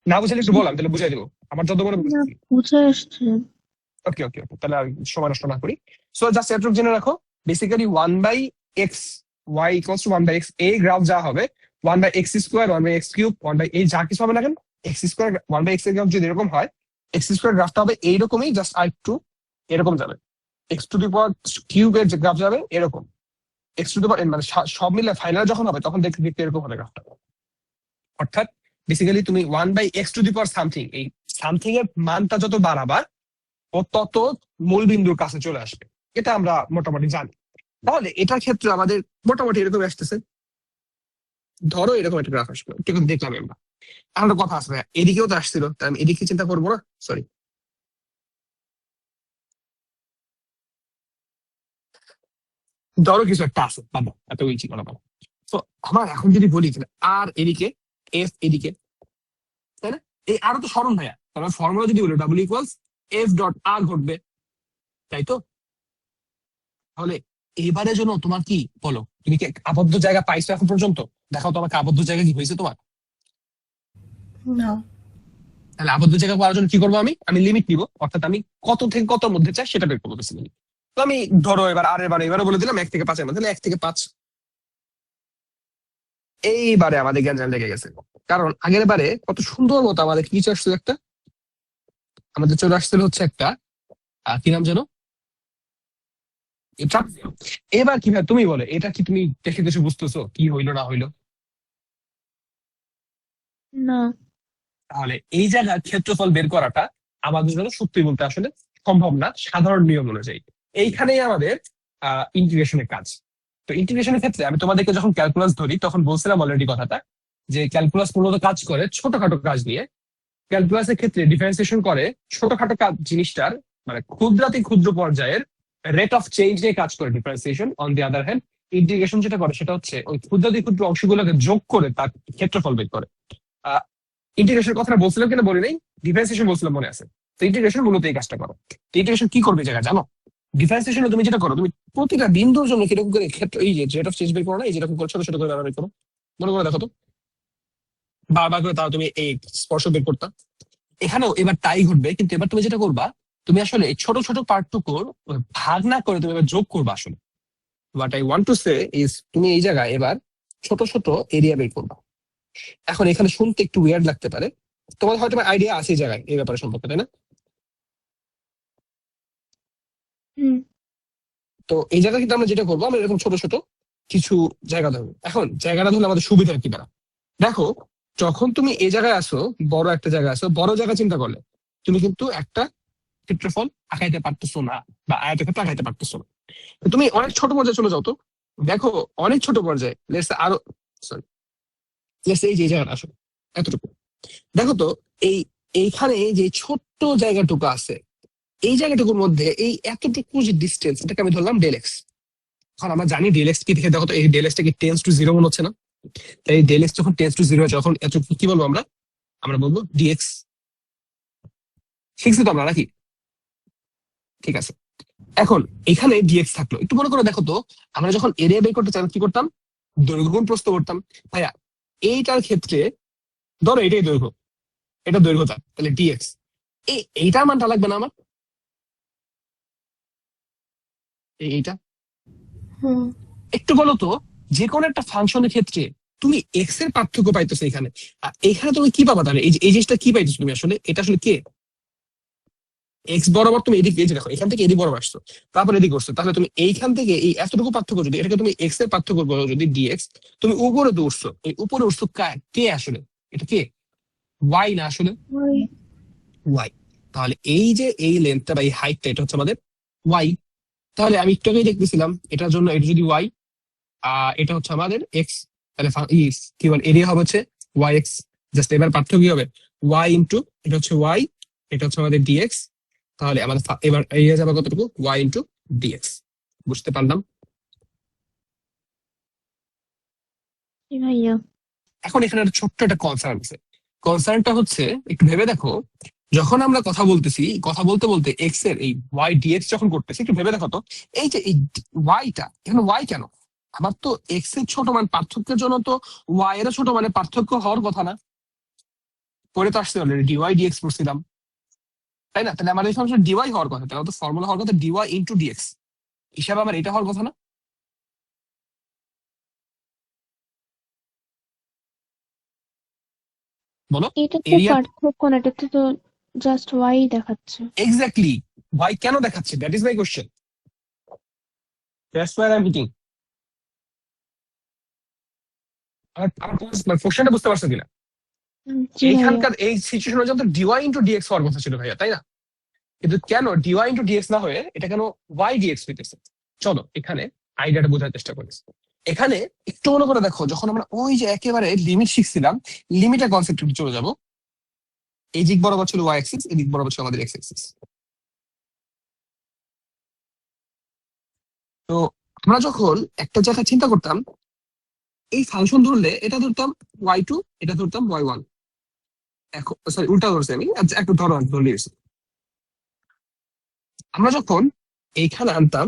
[SPEAKER 1] না বুঝালে একটু বললাম, তাহলে বুঝাই দেবো আমার যত মনে
[SPEAKER 2] না,
[SPEAKER 1] বুঝছি।
[SPEAKER 2] বুঝে আসছে।
[SPEAKER 1] ওকে ওকে ওকে, তাহলে আর সময় নষ্ট না করি। সো জাস্ট এটুকু জেনে রাখো, basically 1/x, y equals to 1/x, এই গ্রাফ যা হবে 1/x², 1/x³ 1/, এই যা কিছু হবে না কেন, x², 1/x এর গ্রাফ যদি এরকম হয়, x² গ্রাফটা হবে এইরকমই, জাস্ট আর একটু এরকম যাবে, x⁴³ এর যে গ্রাফ যাবে এরকম, x⁴ মানে সব মিলে ফাইনাল যখন হবে তখন দেখতে এরকম হবে গ্রাফটা। অর্থাৎ বেসিক্যালি তুমি 1/x⁴ সামথিং এই সামথিং এর মানটা যত বাড়াবার ও তত মূল বিন্দুর কাছে চলে আসবে, এটা আমরা মোটামুটি জানি। তাহলে এটার ক্ষেত্রে আমাদের মোটামুটি এরকম আসতেছে, ধরো এরকম একটা গ্রাফ আসবে, কিন্তু দেখলাম আমরা। আমার কথা আছে ভাইয়া, এদিকেও তো আসছিল, তাই আমি এদিকে চিন্তা করবো না, সরি। ধরো কিছু একটা আছে, বাবা এত ইজি করা পাবো। তো আমার এখন যদি বলি তাহলে আর এদিকে, এফ এদিকে, তাই না? এই আরো তো সরণ ভাইয়া, তাহলে ফর্মুলা যদি বলি ডাব্লিউ ইকুয়ালস এফ ডট আর ঘটবে, তাই তো? তাহলে এবারের জন্য তোমার কি বলো, তুমি কি আবদ্ধ জায়গা পাইছো এখন পর্যন্ত? দেখাও তোমাকে আবদ্ধ জায়গা কি হয়েছে তোমার।
[SPEAKER 3] না।
[SPEAKER 1] তাহলে আবদ্ধ জায়গা পাওয়ার জন্য কি করবো, আমি আমি লিমিট নিব, অর্থাৎ আমি কত থেকে কতর মধ্যে চাই সেটা বের করবো বেসিক্যালি। তো আমি ধরো এবার আর এবারে বলে দিলাম 1 থেকে 5 এর মধ্যে, তাহলে 1 থেকে 5। এইবারে আমাদের জ্ঞান লেগে গেছে, কারণ আগের বারে কত সুন্দর মতো আমাদের কি আসছিল একটা, আমাদের চলে আসছিল হচ্ছে একটা কি নাম যেন, ট্রাপিজিয়াম। এবার কি ভাই তুমি বলে, এটা কি তুমি দেখে দেখে বুঝতেছো কি হইলো না হইলো?
[SPEAKER 2] না।
[SPEAKER 1] তাহলে এই জায়গার ক্ষেত্রফল বের করাটা আমাদের জন্য সত্যি বলতে আসলে সম্ভব না সাধারণ নিয়ম অনুযায়ী। এইখানেই আমাদের ইন্টিগ্রেশনের কাজ। তো ইন্টিগ্রেশনের ক্ষেত্রে আমি তোমাদেরকে যখন ক্যালকুলাস ধরি তখন বলছিলাম অলরেডি কথাটা, যে ক্যালকুলাস মূলত কাজ করে ছোটখাটো কাজ নিয়ে। ক্যালকুলাসের ক্ষেত্রে ডিফারেন্সিয়েশন করে ছোটখাটো কাজ জিনিসটার, মানে ক্ষুদ্রাতি ক্ষুদ্র পর্যায়ের রেট অফ চেঞ্জ নিয়ে কাজ করে differentiation. On the other hand integration যেটা করে সেটা হচ্ছে ওই ক্ষুদ্রাতি ক্ষুদ্র অংশগুলোকে যোগ করে তার ক্ষেত্রফল বের করে। ইন্টিগ্রেশন কথাটা বলছিলাম কিনা বলি নাই, ডিফারেন্সিয়েশন বলছিলাম মনে আছে। তো ইন্টিগ্রেশন মূলত এই কাজটা করো। তো ইন্টিগ্রেশন কি করবে জায়গা জানো? ডিফারেন্সিয়েশনে তুমি যেটা করো, তুমি প্রতিটা বিন্দুর জন্য কিরকম করে ক্ষেত্র, এই যে রেট অফ চেঞ্জ বের করো না, এই যেরকম করে ছোট ছোট করে ব্যবহার করো, মনে করে দেখো তো, বারবার করে তাও তুমি এই স্পর্শ বের করতা। এখানেও এবার তাই ঘটবে, কিন্তু এবার তুমি যেটা করবা, তুমি আসলে এই ছোট ছোট পার্টটুকুর ভাগ না করে তুমি এবার যোগ করবা আসলে। What I want to say is, তুমি এই জায়গায় এবার ছোট ছোট এরিয়া বের করবা। এখন এখানে শুনতে একটু উইয়ার্ড লাগতে পারে, তোমার হয়তো আইডিয়া আছে এই জায়গায় এই ব্যাপারে সম্পর্কে, তাই না?
[SPEAKER 2] হুম।
[SPEAKER 1] তো এই জায়গায় কিন্তু আমরা যেটা করবো, আমরা এরকম ছোট ছোট কিছু জায়গা ধরবো। এখন জায়গাটা ধরলে আমাদের সুবিধা কি বেড়া, দেখো যখন তুমি এই জায়গায় আসো, বড় একটা জায়গায় আসো, বড় জায়গা চিন্তা করলে তুমি কিন্তু একটা ক্ষেত্রফল আঁকাইতে পারতেছো না, বা আয়তক্ষেত্র আঁকাইতে পারতেছো না। তো তুমি অনেক ছোট পর্যায়ে চলে যাও তো, দেখো অনেক ছোট পর্যায়ে, লেটস আরো, সরি, লেটস এই যে এই জায়গাটা আসো এতটুকু, দেখো তো এই এইখানে যে ছোট্ট জায়গাটুকু আছে, এই জায়গাটুকুর মধ্যে এই এতটুকু যে ডিস্টেন্স, এটাকে আমি ধরলাম ডেল এক্স। এখন আমরা জানি ডেল এক্স কি, দেখে দেখো তো এই ডেল এক্সটা কি টেন্স টু জিরো মনে হচ্ছে না? তাই এই ডেল এক্স যখন টেন্স টু জিরো তখন এতটুকু কি বলবো আমরা, আমরা বলবো ডিএক্স। শিখছি তো আমরা নাকি? ঠিক আছে। এখন এখানে ডিএক্স থাকলো, একটু মনে করে দেখো তো, আমরা যখন এরিয়া বের করতে চাই কি করতাম, দৈর্ঘ্য গুণ প্রস্থ করতাম। ভাইয়া এইটার ক্ষেত্রে ধরো এটাই দৈর্ঘ্য, এটা দৈর্ঘ্যটা, তাহলে ডিএক্স, এইটার মানটা লাগবে না আমার, এইটা।
[SPEAKER 3] হুম।
[SPEAKER 1] একটু বলো তো, যে কোনো একটা ফাংশনের ক্ষেত্রে তুমি এক্স এর পার্থক্য পাইতেছো এখানে, আর এখানে তুমি কি পাবা তাহলে, এই জিনিসটা কি পাইতেছো তুমি আসলে, এটা আসলে কে? এক্স বরাবর তুমি এদিকে, এই যে দেখো এখান থেকে এদিক বরাবর আসছো, তারপর এদিক করছো, তাহলে তুমি এইখান থেকে এই এতটুকু পার্থক্য যদি এটাকে তুমি এক্স এর পার্থক্য করো যদি ডিএক্স, তুমি উপরে তো উঠছো, এই উপরে উঠছো কে আসলে, এটা কে? ওয়াই না আসলে,
[SPEAKER 2] ওই।
[SPEAKER 1] ওয়াই। তাহলে এই যে এই লেন্থটা বা এই হাইটটা, এটা হচ্ছে আমাদের ওয়াই। তাহলে আমি একটু আগেই দেখতেছিলাম এটার জন্য, এটা যদি ওয়াই, এটা হচ্ছে আমাদের এক্স, তাহলে কি বল এরিয়া হবে হচ্ছে ওয়াই এক্স। জাস্ট এবার পার্থক্য কি হবে, ওয়াই ইন্টু এটা হচ্ছে ওয়াই, এটা হচ্ছে আমাদের ডিএক্স। তাহলে আমাদের এবার এরিয়া যাবে কতটুকু, ওয়াই ইন্টু ডিএক্স। বুঝতে পারলাম?
[SPEAKER 2] জি ভাইয়া।
[SPEAKER 1] এখন এখানে একটা ছোট্ট একটা কনসার্ন আছে। কনসার্নটা হচ্ছে, একটু ভেবে দেখো, যখন আমরা কথা বলতেছি, কথা বলতে বলতে এক্স এর এই ওয়াই ডিএক্স যখন করতেছি, একটু ভেবে দেখো তো, এই যে এই ওয়াইটা এখানে ওয়াই কেন? আমার তো এক্স এর ছোট মান পার্থক্যের জন্য তো ওয়াই এর ছোট মানে পার্থক্য হওয়ার কথা না? করে তো আসছে অলরেডি, ডিওয়াই ডিএক্স করছিলাম, তাই না? তাহলে আমার এই ফাংশন ডিওয়াই হওয়ার কথা, তাহলে তো ফর্মুলা হওয়ার কথা ডিওয়াই ইন্টু ডিএক্স, হিসাবে আমার এটা হওয়ার কথা না? বলো।
[SPEAKER 2] এটা তো
[SPEAKER 1] এরিয়া,
[SPEAKER 2] পার্থক্য না, এটাতে তো জাস্ট ওয়াই দেখাচ্ছে।
[SPEAKER 1] এক্স্যাক্টলি, ওয়াই কেন দেখাচ্ছে, that is my question, that's why I am hitting. আমার কোশ্চেনটা বুঝতে পারছো কিনা?
[SPEAKER 2] জি ভাইয়া।
[SPEAKER 1] এইখানকার এই সিচুয়েশনের জন্য ডিওয়াই ইন্টু ডিএক্স হওয়ার কথা ছিল ভাইয়া, তাই না? কিন্তু কেন ডিওয়াই ইন্টু ডিএক্স না হয়ে এটা কেন ওয়াই ডিএক্স হইতেছে? চলো এখানে আইডিয়াটা বোঝার চেষ্টা করি। এখানে একটু মনে করে দেখো, যখন আমরা ওই যে একেবারে লিমিট শিখছিলাম, লিমিটের কনসেপ্ট চলে যাব। এই দিক বরাবর ছিল ওয়াই অ্যাক্সিস, এই দিক বরাবর ছিল আমাদের এক্স অ্যাক্সিস। তো আমরা যখন একটা জায়গায় চিন্তা করতাম, এই ফাংশন ধরলে এটা ধরতাম y2, এটা ধরতাম y1। এখন সরি উল্টা ধরছি আমি, আচ্ছা একটু ধরো ধরে গেছি। আমরা যখন এইখানে আনতাম,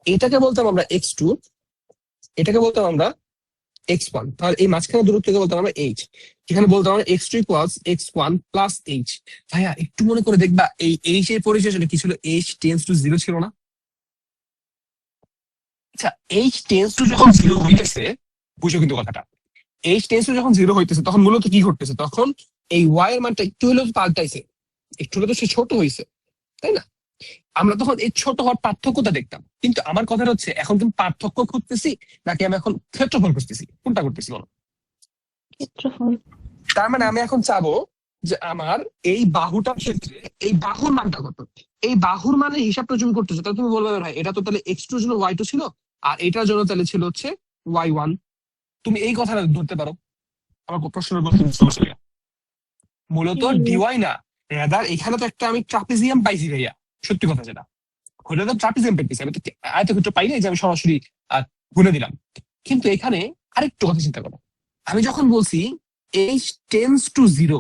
[SPEAKER 1] এটাকে বলতাম আমরা x2, এটাকে বলতাম আমরা x1, তাহলে এই মাঝখানে দূরত্বকে বলতাম আমরা h। এখানে বলতাম আমরা x2 equals x1 plus h। ভাইয়া একটু মনে করে দেখবা, এই h এর পরিচয় কি ছিল? h টেন্স টু 0 ছিল না? আচ্ছা h টেন্স টু যখন 0 হইতেছে, বুঝো কিন্তু কথাটা, h টেন্স টু যখন 0 হইতেছে তখন মূলত কি ঘটতেছে? তখন এই y এর মানটা একটু হলেও পাল্টাইছে, একটু হলেও তো সে ছোট হয়েছে, তাই না? আমরা তখন এই ছোট হওয়ার পার্থক্যটা দেখতাম। কিন্তু আমার কথা হচ্ছে, এখন তুমি পার্থক্য খুঁজতেছি নাকি আমি এখন ক্ষেত্রফল খুঁজতেছি? কোনটা করতেছি বলো?
[SPEAKER 2] ক্ষেত্রফল।
[SPEAKER 1] তার মানে আমি এখন চাবো যে আমার এই বাহুটার ক্ষেত্রে এই বাহুর মানটা কত। এই বাহুর মানের হিসাবটা তুমি করতেছো, তাহলে তুমি বলবে ভাই এটা তো তাহলে x2 এর জন্য y2 ছিল, আর এটার জন্য তাহলে ছিল হচ্ছে y1। তুমি এই কথাটা ধরতে পারো। আমার প্রশ্নের সমস্যা নেই।
[SPEAKER 2] জি
[SPEAKER 1] মূলত
[SPEAKER 2] ভাইয়া।
[SPEAKER 1] ডিওয়াই না, রাদার এখানে তো একটা আমি ট্রাপিজিয়াম পাইছি ভাইয়া। সত্যি কথা যেটা, হলে তো ট্রাপিজিয়াম পেতেছি, আমি তো আয়তক্ষেত্র পাই নাই যে আমি সরাসরি গুনে দিলাম। কিন্তু এখানে আরেকটু কথা চিন্তা করো, আমি যখন বলছি এইচ টেন্স টু 0,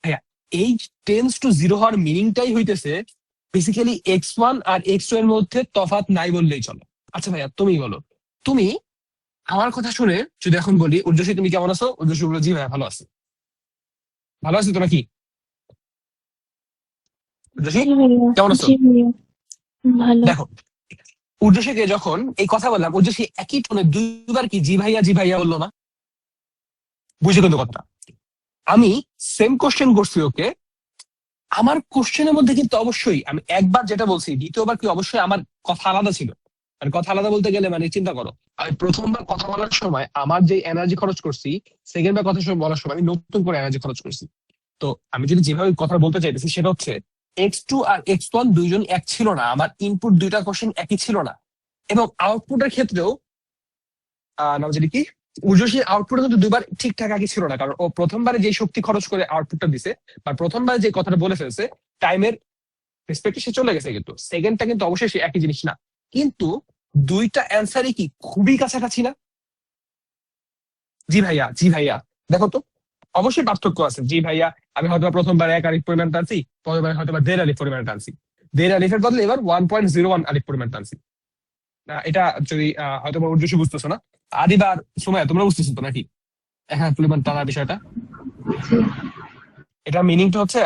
[SPEAKER 1] ভাইয়া এইচ টেন্স টু 0 হওয়ার মিনিংটাই হইতেছে বেসিক্যালি x1 আর x2 এর মধ্যে তফাৎ নাই বললেই চলো। আচ্ছা ভাইয়া তুমি বলো, তুমি আমার কথা শুনে যদি এখন বলি উর্জশী তুমি কেমন আছো, উর্জশী বলো জি ভাইয়া ভালো আছি। ভালো আছি তোরা কি? উর্জশী
[SPEAKER 2] জি ভাইয়া।
[SPEAKER 1] কেমন আছো?
[SPEAKER 2] জি ভাইয়া। ভালো।
[SPEAKER 1] দেখো উর্জশীকে যখন এই কথা বললাম, উর্জশী একই টোনে দুইবার কি জি ভাইয়া বললো না? বুঝে কিন্তু কথাটা, আমি সেম কোশ্চেন করছি ওকে। আমার কোশ্চেনের মধ্যে কিন্তু অবশ্যই আমি একবার যেটা বলছি, দ্বিতীয়বার কি অবশ্যই আমার কথা আলাদা ছিল। আর কথা আলাদা বলতে গেলে মানে চিন্তা করো, আমি প্রথমবার কথা বলার সময় আমার যে এনার্জি খরচ করছি, সেকেন্ড বার কথা বলার সময় আমি নতুন করে এনার্জি খরচ করছি। তো আমি যদি যেভাবে কথা বলতে চাইতেছি সেটা হচ্ছে, x2 আর x1 দুইজন এক ছিল না, আমার ইনপুট দুইটা কোশ্চেন একই ছিল না। এবং আউটপুটের ক্ষেত্রেও নাম জানি কি, উর্জশীর আউটপুট কিন্তু দুবার ঠিকঠাক একই ছিল না, কারণ ও প্রথমবারে যে শক্তি খরচ করে আউটপুটটা দিছে বা প্রথমবারে যে কথাটা বলে ফেলছে টাইমের রেসপেক্টে সে চলে গেছে, কিন্তু সেকেন্ডটা কিন্তু অবশ্যই সে একই জিনিস না। কিন্তু দুইটা অ্যান্সারই কি খুবই কাছাকাছি না? জি ভাইয়া, জি ভাইয়া, দেখো তো অবশ্যই পার্থক্য আছে। জি ভাইয়া, আমি হয়তো প্রথমবার 1 আলিফ পরিমাণ টানছি, পরেরবার হয়তো 1.5 আলিফ পরিমাণ টানছি, 1.5 আলিফের বদলে এবার 1.01 আলিফ পরিমাণ টানছি। এটা যদি হয়তো উর্জশী বুঝতেছো না, আদিবার সময় তোমরা বুঝতেছো তো নাকি এখানে পরিমাণ টানার বিষয়টা?
[SPEAKER 3] জি।
[SPEAKER 1] এটা মিনিংটা হচ্ছে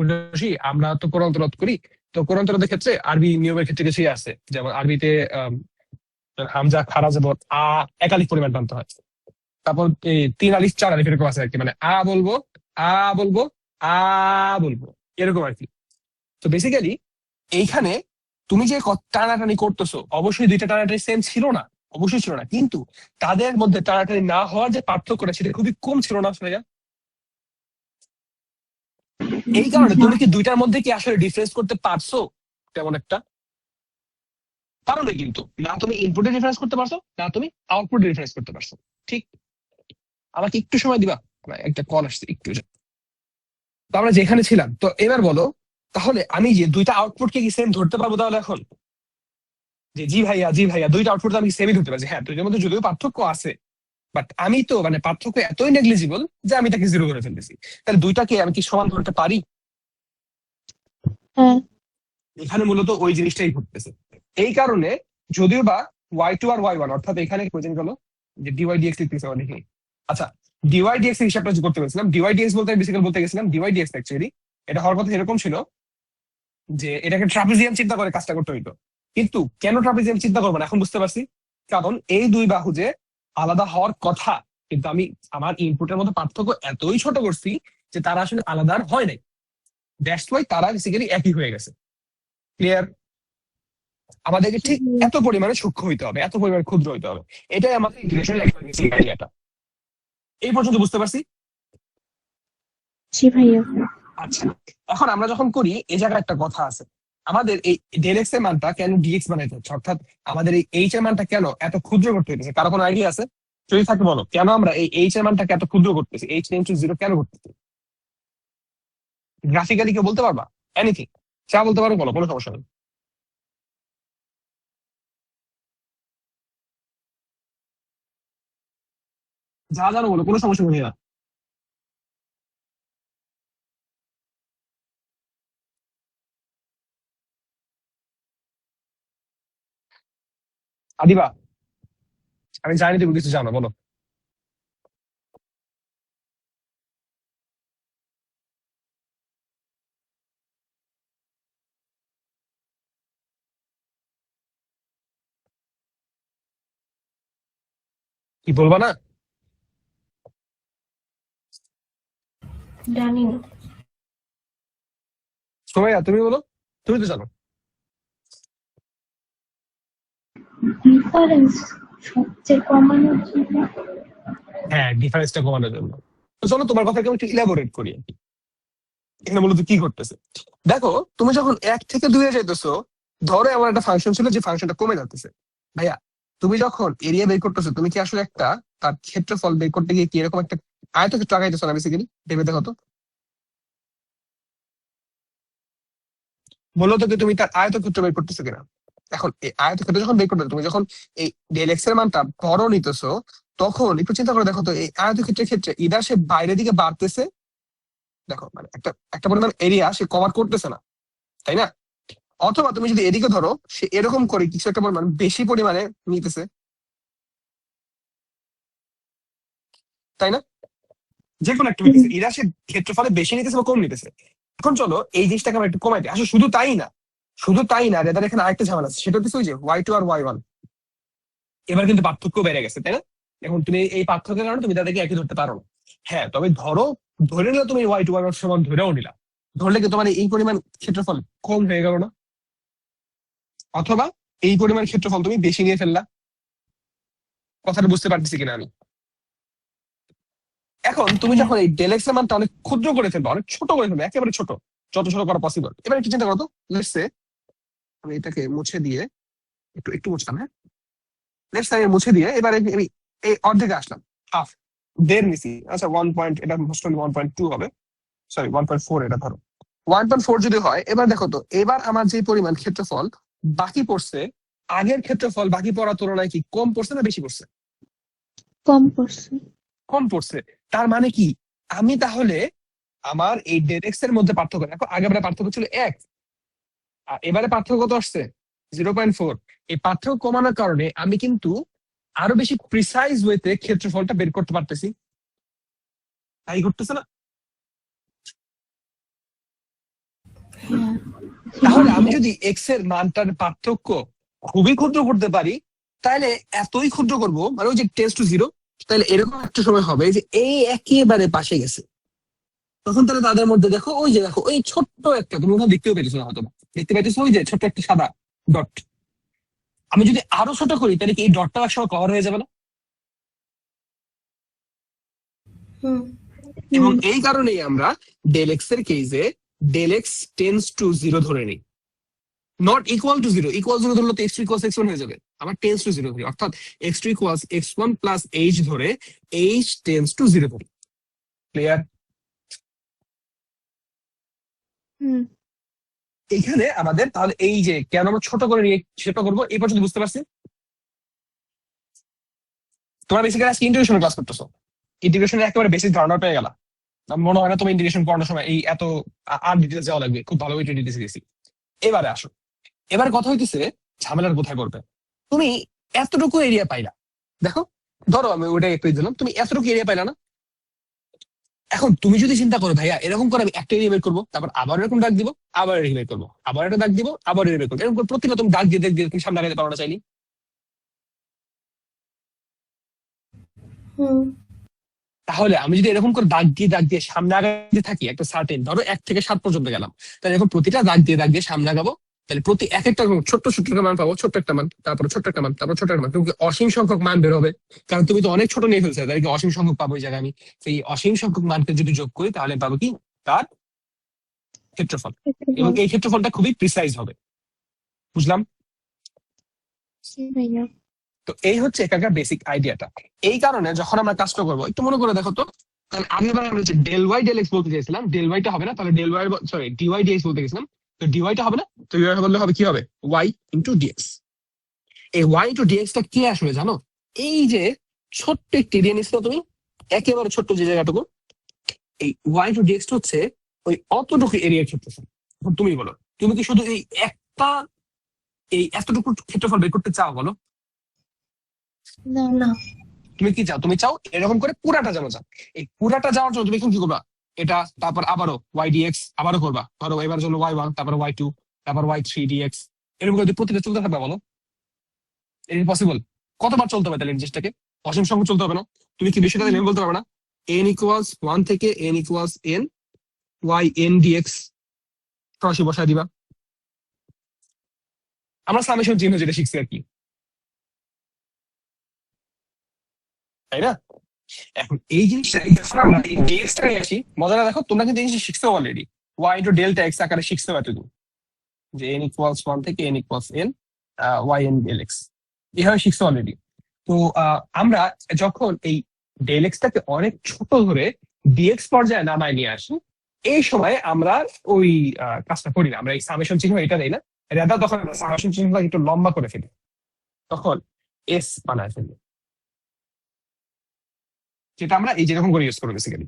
[SPEAKER 1] উর্জশী, আমরা তো কোরআন তেলাওয়াত করি, তো কোরআন তেলাওয়াতের ক্ষেত্রে আরবি নিয়মের ক্ষেত্রে কিছুই আছে, যেমন আরবিতে হামজা খারা যেমন এক আলিফ পরিমাণ টানতে হয়। তারপর এই 3 আলিফ 4 আলিফ এরকম আছে আর কি, মানে বলবো, আ বলবো, আ বলবো, এরকম আর কি। তো বেসিক্যালি এইখানে তুমি যে টানাটানি করতেছো, অবশ্যই দুইটা টানাটানি সেম ছিল না, অবশ্যই ছিল না, কিন্তু তাদের মধ্যে টানাটানি না হওয়ার যে পার্থক্যটা সেটা খুবই কম ছিল না ভাইয়া? এই কারণে তুমি কি দুইটার মধ্যে কি আসলে ডিফারেন্স করতে পারছো তেমন একটা? পারো না, কিন্তু না তুমি ইনপুটে ডিফারেন্স করতে পারছো, না তুমি আউটপুটে ডিফারেন্স করতে পারছো। ঠিক, আমাকে একটু সময় দিবা, আমার একটা কল আসছে একটু। তো আমরা যেখানে ছিলাম, তো এবার বলো, তাহলে আমি যে দুইটা আউটপুটকে কি সেম ধরতে পারবো তাহলে এখন? যে জি ভাইয়া দুইটা আউটপুট আমি সেমই ধরতে পারছি, হ্যাঁ দুইটার মধ্যে যদিও পার্থক্য আছে, বাট আমি তো মানে পার্থক্য এতই নেগলিজিবল যে আমি তাকে জিরো করে ফেলতেছি। তাহলে দুইটাকে আমি কি সমান ধরতে পারি?
[SPEAKER 2] হ্যাঁ।
[SPEAKER 1] এখানে মূলত ওই জিনিসটাই ঘটতেছে। এই কারণে যদিও বা y2 আর y1, অর্থাৎ এখানে কোয়েশ্চেন গেল যে ডিওয়াই ডিএক্স লিখতেছে অনেক। আচ্ছা ডিওয়াই ডিএক্স এর হিসাবটা করতে গেছিলাম, ডিওয়াই ডিএক্স বলতে বেসিক্যালি বলতে গেছিলাম ডিওয়াই ডিএক্স অ্যাকচুয়ালি এটা হওয়ার কথা এরকম ছিল যে এটাকে ট্রাপিজিয়াম চিন্তা করে কাজটা করতে হইতো। কিন্তু কেন ট্রাপিজিয়াম চিন্তা করবো না এখন বুঝতে পারছি, কারণ এই দুই বাহু যে আলাদা হওয়ার কথা, কিন্তু আমি আমার ইনপুটের মধ্যে পার্থক্য এতই ছোট করছি যে তারা আসলে আলাদা আর হয় নাই। দ্যাটস ওয়াই তারা বেসিক্যালি একই হয়ে গেছে। ক্লিয়ার? আমাদেরকে ঠিক এত পরিমাণে সূক্ষ্ম হইতে হবে, এত পরিমাণে ক্ষুদ্র হইতে হবে। এটাই আমাদের ইন্টিগ্রেশনের একটা এই পর্যন্ত বুঝতে পারছি?
[SPEAKER 2] জি ভাইয়া।
[SPEAKER 1] আচ্ছা, এখন আমরা যখন করি এই জায়গায় একটা কথা আছে, আমাদের এই ডেল এক্স এর মানটা কেন ডিএক্স বানাইতে হচ্ছে, অর্থাৎ আমাদের এই এইচ এর মানটা কেন এত ক্ষুদ্র করতে হইতেছে? কারো কোনো আইডিয়া আছে? যদি থাকে বলো, কেন আমরা এই এইচ এর মানটাকে এত ক্ষুদ্র করতেছি? এইচ টেন্ডস টু জিরো কেন করতেছি? গ্রাফিক্যালি কেউ বলতে পারবা? এনিথিং যা বলতে পারো বলো, কোনো সমস্যা নেই। যা জানো বলো, কোনো সমস্যা নেই না। আদিবা, আমি জানি তুমি কিছু জানো, বলো। কি বলবা না?
[SPEAKER 3] জানি না।
[SPEAKER 1] সোমাইয়া তুমি বলো, তুমি তো জানো।
[SPEAKER 4] ডিফারেন্স সবচেয়ে কমানোর জন্য।
[SPEAKER 1] হ্যাঁ, ডিফারেন্সটা কমানোর জন্য। তো চলো তোমার কথাকে আমি একটু ইলাবোরেট করি আর কি। এখানে মূলত কি করতেছে দেখো, তুমি যখন 1 থেকে 2 এ যাইতেছো, ধরো আমার একটা ফাংশন ছিল যে ফাংশনটা কমে যাচ্ছে। ভাইয়া, তুমি যখন এরিয়া বের করতেছো, তুমি কি আসলে একটা তার ক্ষেত্রফল বের করতে গিয়ে কি এরকম একটা আয়তক্ষেত্র আগাইতেছো না? বেসিক্যালি ভেবে দেখো তো, বলো তো কি তুমি তার আয়তক্ষেত্র বের করতেছো কিনা? এখন এই আয়তক্ষেত্র যখন বের করতেছো, তুমি যখন এই ডেল এক্স এর মানটা বড় নিতেছো, তখন একটু চিন্তা করে দেখো তো, এই আয়তক্ষেত্রের ক্ষেত্রে ইদার সে বাইরের দিকে বাড়তেছে, দেখো মানে একটা একটা পরিমাণ এরিয়া সে কভার করতেছে না, তাই না? অথবা তুমি যদি এদিকে ধরো, সে এরকম করে কিছু একটা পরিমাণ বেশি পরিমাণে নিতেছে, তাই না? যে কোনো একটা হইতেছে, এরা সে ক্ষেত্রফলে বেশি নিতেছে বা কম নিতেছে। এখন চলো এই জিনিসটাকে আমরা একটু কমাই দিই। আসলে শুধু তাই না, শুধু তাই না, রেদার এখানে আরেকটা ঝামেলা আছে, সেটা হচ্ছে ওই যে ওয়াই টু আর ওয়াই ওয়ান। এবার কিন্তু পার্থক্য বেড়ে গেছে, তাই না? এখন তুমি এই পার্থক্যের কারণে তুমি তাদেরকে একই ধরতে পারো না। হ্যাঁ, তবে ধরো, ধরে নিলে তুমি ওয়াই টু ওয়াই ওয়ান সমান ধরেও নিলা, ধরলে কি তোমার এই পরিমাণ ক্ষেত্রফল কম হয়ে গেল না? অথবা এই পরিমাণ ক্ষেত্রফল তুমি বেশি নিয়ে ফেললা। কথাটা বুঝতে পারতেছি কিনা আমি? এখন তুমি
[SPEAKER 4] হ্যাঁ,
[SPEAKER 1] যখন এই ডেল এক্স এর মানটা অনেক ক্ষুদ্র করে ফেলবে, অনেক ছোট করে ফেলবে, একেবারে ছোট, যত ছোট করা পসিবল। এবার একটু চিন্তা করো তো, লেটস সে আমি এটাকে মুছে দিয়ে একটু একটু মুছলাম, হ্যাঁ, লেটস সে আমি মুছে দিয়ে এবারে আমি এই অর্ধেকে আসলাম, হাফ, দেড় নিছি। আচ্ছা, 1 পয়েন্ট, এটা মোস্টলি 1.2 হবে, সরি 1.4, এটা ধরো 1.4 যদি হয়। এবার দেখো তো, এবার আমার যে পরিমাণ ক্ষেত্রফল বাকি পড়ছে, আগের ক্ষেত্রফল বাকি পড়ার তুলনায় কি কম পড়ছে না বেশি পড়ছে?
[SPEAKER 2] কম পড়ছে।
[SPEAKER 1] কম পড়ছে। তার মানে কি, আমি তাহলে আমার এই ডেল এক্স এর মধ্যে পার্থক্য দেখো, আগেবারে পার্থক্য ছিল 1, আর এবারে পার্থক্য কত আসছে? 0.4। এই পার্থক্য কমানোর কারণে আমি কিন্তু আরো বেশি প্রিসাইজ ওয়েতে ক্ষেত্রফলটা বের করতে পারতেছি, তাই ঘটতেছে না?
[SPEAKER 3] হ্যাঁ।
[SPEAKER 1] তাহলে আমি যদি এক্স এর মানটার পার্থক্য খুবই ক্ষুদ্র করতে পারি, তাহলে এতই ক্ষুদ্র করব, মানে ওই যে টেন্স টু জিরো, তাহলে এরকম একটা সময় হবে যে এই একেবারে পাশে গেছে। তখন তাহলে তাদের মধ্যে দেখো, ওই যে দেখো ওই ছোট্ট একটা, তুমি ওখানে দেখতেও পেরেছো না হয়তো, দেখতে পাইতেছো ওই যে ছোট্ট একটা সাদা ডট। আমি যদি আরো ছোট করি, তাহলে কি এই ডটটা একসময় কভার হয়ে যাবে না?
[SPEAKER 3] হুম।
[SPEAKER 1] এবং
[SPEAKER 2] হুম।
[SPEAKER 1] এই কারণেই আমরা ডেল এক্স এর কেসে del X tends to zero ধরে নিই, not equal to zero. Equal zero ধরলে তো X two equal X one হয়ে যাবে। আমার টেন্স টু জিরো ধরি, অর্থাৎ X two equal X one plus H ধরে এইচ টেন্স টু জিরো ধরি। ক্লিয়ার?
[SPEAKER 2] হুম।
[SPEAKER 1] এখানে আমাদের তাহলে এই যে কেন আমরা ছোট করে নিয়ে ছোট করবো, এই পর্যন্ত বুঝতে পারছি? তোমরা বেসিক্যালি আজকে ইন্টিগ্রেশন ক্লাস করতেছো, ইন্টিগ্রেশনের একেবারে বেসিক ধারণা পেয়ে গেলা। আমার মনে হয় না তুমি ইন্টিগ্রেশন পড়ানোর সময় এই এত আর ডিটেলস যাওয়া লাগবে, খুব ভালো ডিটেলস গেছি। এবারে আসো, এবার কথা হইতেছে ঝামেলার কোথায় করবে। তুমি এতটুকু এরিয়া পাইলা, দেখো, ধরো আমি ওইটা একটু দিলাম, তুমি এতটুকু এরিয়া পাইলা না? এখন তুমি যদি চিন্তা করো ভাইয়া, এরকম করে আমি একটা এরিয়া বের করবো, তারপর আবার এরকম দাগ দিব, আবার এরিয়া বের করবো, আবার একটা দাগ দিব, আবার এরিয়া বের করবো, এরকম করে প্রতিটা তুমি দাগ দিয়ে দাগ দিয়ে তুমি সামনে আগাতে পারো না চাইনি?
[SPEAKER 3] হুম।
[SPEAKER 1] তাহলে আমি যদি এরকম করে দাগ দিয়ে সামনে আগাতে থাকি, একটা সার্টেন ধরো 1 থেকে 7 পর্যন্ত গেলাম, তাহলে এখন প্রতিটা দাগ দিয়ে সামনে আগাবো, তাহলে প্রতি এক একটা ছোট্ট ছোট্ট একটা মান পাবো, ছোট্ট একটা মান, তারপর ছোট্ট একটা মান, তারপর ছোট্ট একটা মান, তুমি অসীম সংখ্যক মান বের হবে। কারণ তুমি তো অনেক ছোট নিয়ে ফেলছো, তাহলে কি অসীম সংখ্যক পাবো ওই জায়গায় আমি। সেই অসীম সংখ্যক মানকে যদি যোগ করি তাহলে পাবো কি তার ক্ষেত্রফল, এবং এই ক্ষেত্রফলটা খুবই প্রিসাইজ হবে। বুঝলাম?
[SPEAKER 2] ভাইয়া।
[SPEAKER 1] তো এই হচ্ছে এখানকার বেসিক আইডিয়াটা। এই কারণে যখন আমরা কাজটা করবো একটু মনে করে দেখো তো, তাহলে আমি এবার আমরা ডেল ওয়াই ডেল এক্স বলতে চাইছিলাম, ডেল ওয়াইটা হবে না, তাহলে del Y sorry D Y D X বলতে গেছিলাম, তো ডিওয়াইটা হবে না, তো ডিওয়াই বললে হবে কি হবে ওয়াই ইন্টু ডিএক্স। এই ওয়াই ইন্টু ডিএক্স টা কি আসলে জানো? এই যে ছোট্ট একটি এরিয়া নিচ্ছিল তুমি, একেবারে ছোট্ট যে জায়গাটুকু, এই ওয়াই ইন্টু ডিএক্স হচ্ছে ওই অতটুকু এরিয়ার ক্ষেত্রফল। এখন তুমি বলো, তুমি কি শুধু এই একটা এই এতটুকু ক্ষেত্রফল বের করতে চাও বলো?
[SPEAKER 2] না
[SPEAKER 3] না।
[SPEAKER 1] তুমি কি চাও? তুমি চাও এরকম করে পুরাটা যেন যাও। এই পুরাটা যাওয়ার জন্য তুমি এখন কি করবা? এটা তারপর আবারও ওয়াই ডিএক্স আবারও করবা, ধরো এবার জন্য ওয়াই ওয়ান, তারপর ওয়াই টু, তারপর ওয়াই থ্রি ডিএক্স, এরকম করে যদি প্রতিটা চলতে থাকবে বলো, এটা পসিবল? কতবার চলতে হবে তাহলে এই জিনিসটাকে? অসীম সংখ্যক চলতে হবে না? তুমি কি বিষয়টা নেমে বলতে পারবে না? এন ইকুয়ালস ওয়ান থেকে N equals N Y N D X সরাসরি বসায় দিবা। আমরা সামেশন চিহ্ন যেটা শিখছি আর কি, তাই না? এখন এই জিনিসটা যখন আমরা এই ডিএক্স টা নিয়ে আসি, মজাটা দেখো, তোমরা কিন্তু এই জিনিস শিখছো already, y into delta x আকারে শিখছো এতদূর, যে এন ইকুয়ালস ওয়ান থেকে N equals N Y n del x, এভাবে শিখছো অলরেডি। তো আমরা যখন এই ডেল এক্স টাকে অনেক ছোট ধরে ডিএক্স পর্যায়ে নামায় নিয়ে আসি, এই সময় আমরা ওই কাজটা করি না, আমরা এই সামেশন চিহ্ন এটা দেই না, রেদা তখন সামেশন চিহ্নটাকে একটু লম্বা করে ফেলি, তখন এস বানায় ফেলি, যেটা আমরা এই যেরকম করে ইউজ করবো বেসিক্যালি।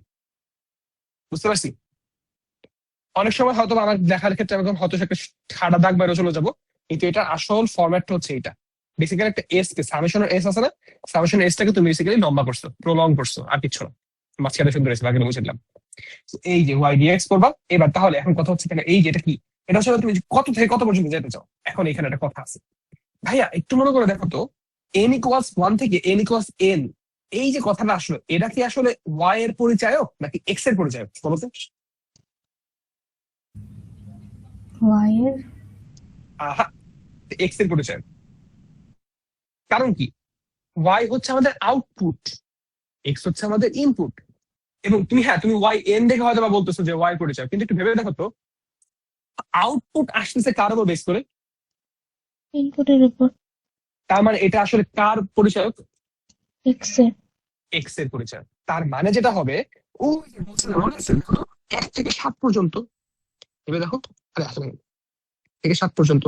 [SPEAKER 1] বুঝতে পারছি? অনেক সময় হয়তো আমার লেখার ক্ষেত্রে আমি হয়তো একটা খাড়া দাগ বাইরে চলে যাবো, কিন্তু এটা আসল ফরম্যাটটা হচ্ছে এটা। বেসিক্যালি একটা এস কে সামেশনের এস আছে না, সামেশনের এস টাকে তুমি বেসিক্যালি লম্বা করছো, প্রলং করছো, আর কিছু না। মাঝখানে সুন্দর এসে বাকি বুঝে দিলাম। এই যে ওয়াই ডিএক্স করবা এবার, তাহলে এখন কথা হচ্ছে এই যে এটা কি, এটা হচ্ছে তুমি কত থেকে কত পর্যন্ত যেতে চাও। এখন এখানে একটা কথা আছে ভাইয়া, একটু মনে করে দেখো তো, এন ইকুয়ালস ওয়ান থেকে এন ইকুয়ালস এন, এই যে কথাটা আসলো, এটা কি আসলে ওয়াই এর পরিচয়ক নাকি এক্স এর পরিচয়ক বলতো?
[SPEAKER 3] ওয়াই এর।
[SPEAKER 1] আহা, এক্স এর পরিচয়। কারণ কি, ওয়াই হচ্ছে আমাদের আউটপুট, এক্স হচ্ছে আমাদের ইনপুট। এবং তুমি তুমি ওয়াই এন দেখে হয়তো বা বলতেছো যে ওয়াই পরিচয়, কিন্তু একটু ভেবে দেখো তো, আউটপুট আসতেছে কার উপর বেস করে?
[SPEAKER 2] ইনপুটের উপর।
[SPEAKER 1] তার মানে এটা আসলে কার পরিচয়ক?
[SPEAKER 2] এক্স এর।
[SPEAKER 1] এক্স এর পরিচয়। তার মানে যেটা হবে, ও মনে আছে দেখো তো, 1 থেকে 7 পর্যন্ত, ভেবে দেখো, আরে আসলে 1 থেকে 7 পর্যন্ত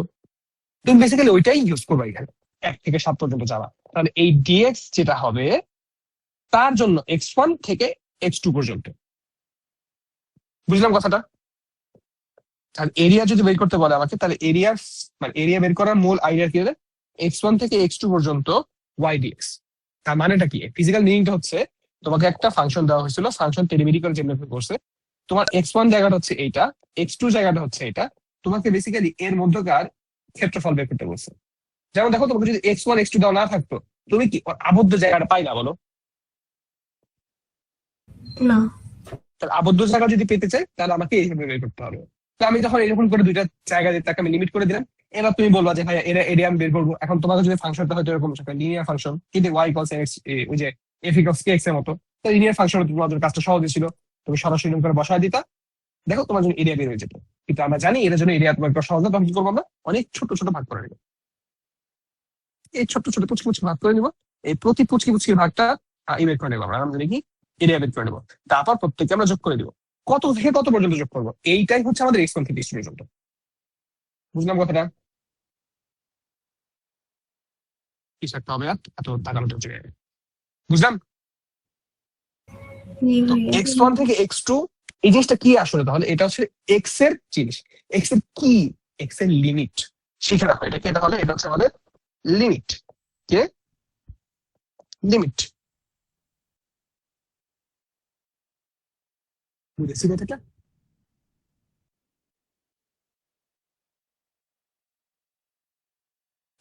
[SPEAKER 1] তুমি বেসিক্যালি ওইটাই ইউজ করবে এখানে, 1 থেকে 7 পর্যন্ত যাওয়া। তাহলে এই ডিএক্স যেটা হবে তার জন্য এক্স ওয়ান থেকে এক্স টু পর্যন্ত। বুঝলাম কথাটা? আর এরিয়া যদি বের করতে বলে আমাকে, তাহলে এরিয়ার মানে এরিয়া বের করার মূল আইডিয়া কি হবে? এক্স ওয়ান থেকে এক্স টু পর্যন্ত ওয়াই ডিএক্স। তার মানেটা কি? ফিজিক্যাল মিনিংটা হচ্ছে, তোমাকে একটা ফাংশন দেওয়া হয়েছিল, ফাংশন পেরিমেডিক্যাল যেভাবে করছে, তোমার এক্স ওয়ান জায়গাটা হচ্ছে এইটা, এক্স টু জায়গাটা হচ্ছে এটা, তোমাকে বেসিক্যালি এর মধ্যকার ক্ষেত্রফল বের করতে বলছে। যেমন দেখো, তোমাকে যদি এক্স ওয়ান এক্স টু দেওয়া না থাকতো, তুমি কি ওর আবদ্ধ জায়গাটা পাইলা বলো?
[SPEAKER 3] না।
[SPEAKER 1] তাহলে আবদ্ধ জায়গা যদি পেতে চাই, তাহলে আমাকে এইভাবে বের করতে হবে। তো আমি তখন এরকম করে দুইটা জায়গা দিয়ে তাকে আমি লিমিট করে দিলাম। এবার তুমি বলবা যে ভাইয়া এরিয়া আমি বের করবো। এখন তোমাকে যদি ফাংশনটা হয়তো এরকম লিনিয়ার ফাংশন, কিন্তু ওয়াই ইকুয়ালস এক্স, ওই যে এফ ইকুয়ালস কে এক্স এর মতো, তো লিনিয়ার ফাংশন তোমার জন্য কাজটা সহজ ছিল, তুমি সরাসরি করে বসায় দিতা, দেখো তোমার জন্য এরিয়া বের হয়ে যেত। কিন্তু আমরা জানি এর জন্য এরিয়া তোমার সহজ না, তখন কি করবো আমরা? অনেক ছোট ছোট ভাগ করে নিব, এই ছোট ছোট পুচকি পুচকি ভাগ করে নিব, এই প্রতি পুচকি পুচকির ভাগটা বের করে নেবো আমরা জানি কি এরিয়া বের করে নেবো। তারপর প্রত্যেককে আমরা যোগ করে দিব, কত থেকে কত পর্যন্ত যোগ করবো, এইটাই হচ্ছে আমাদের এক্স ওয়ান থেকে এক্স টু পর্যন্ত। বুঝলাম কথাটা? কিছু একটা হবে, আর এত তাকানো চলছে। বুঝলাম?
[SPEAKER 3] জি
[SPEAKER 1] তো
[SPEAKER 3] ভাইয়া।
[SPEAKER 1] এক্স ওয়ান থেকে এক্স টু, এই জিনিসটা কি আসলে? তাহলে এটা হচ্ছে এক্স এর জিনিস, এক্স এর কি, এক্স এর লিমিট শিখে রাখো। এটা কি? এটা হলে এটা হচ্ছে আমাদের লিমিট, কে লিমিট। বুঝেছি কথাটা?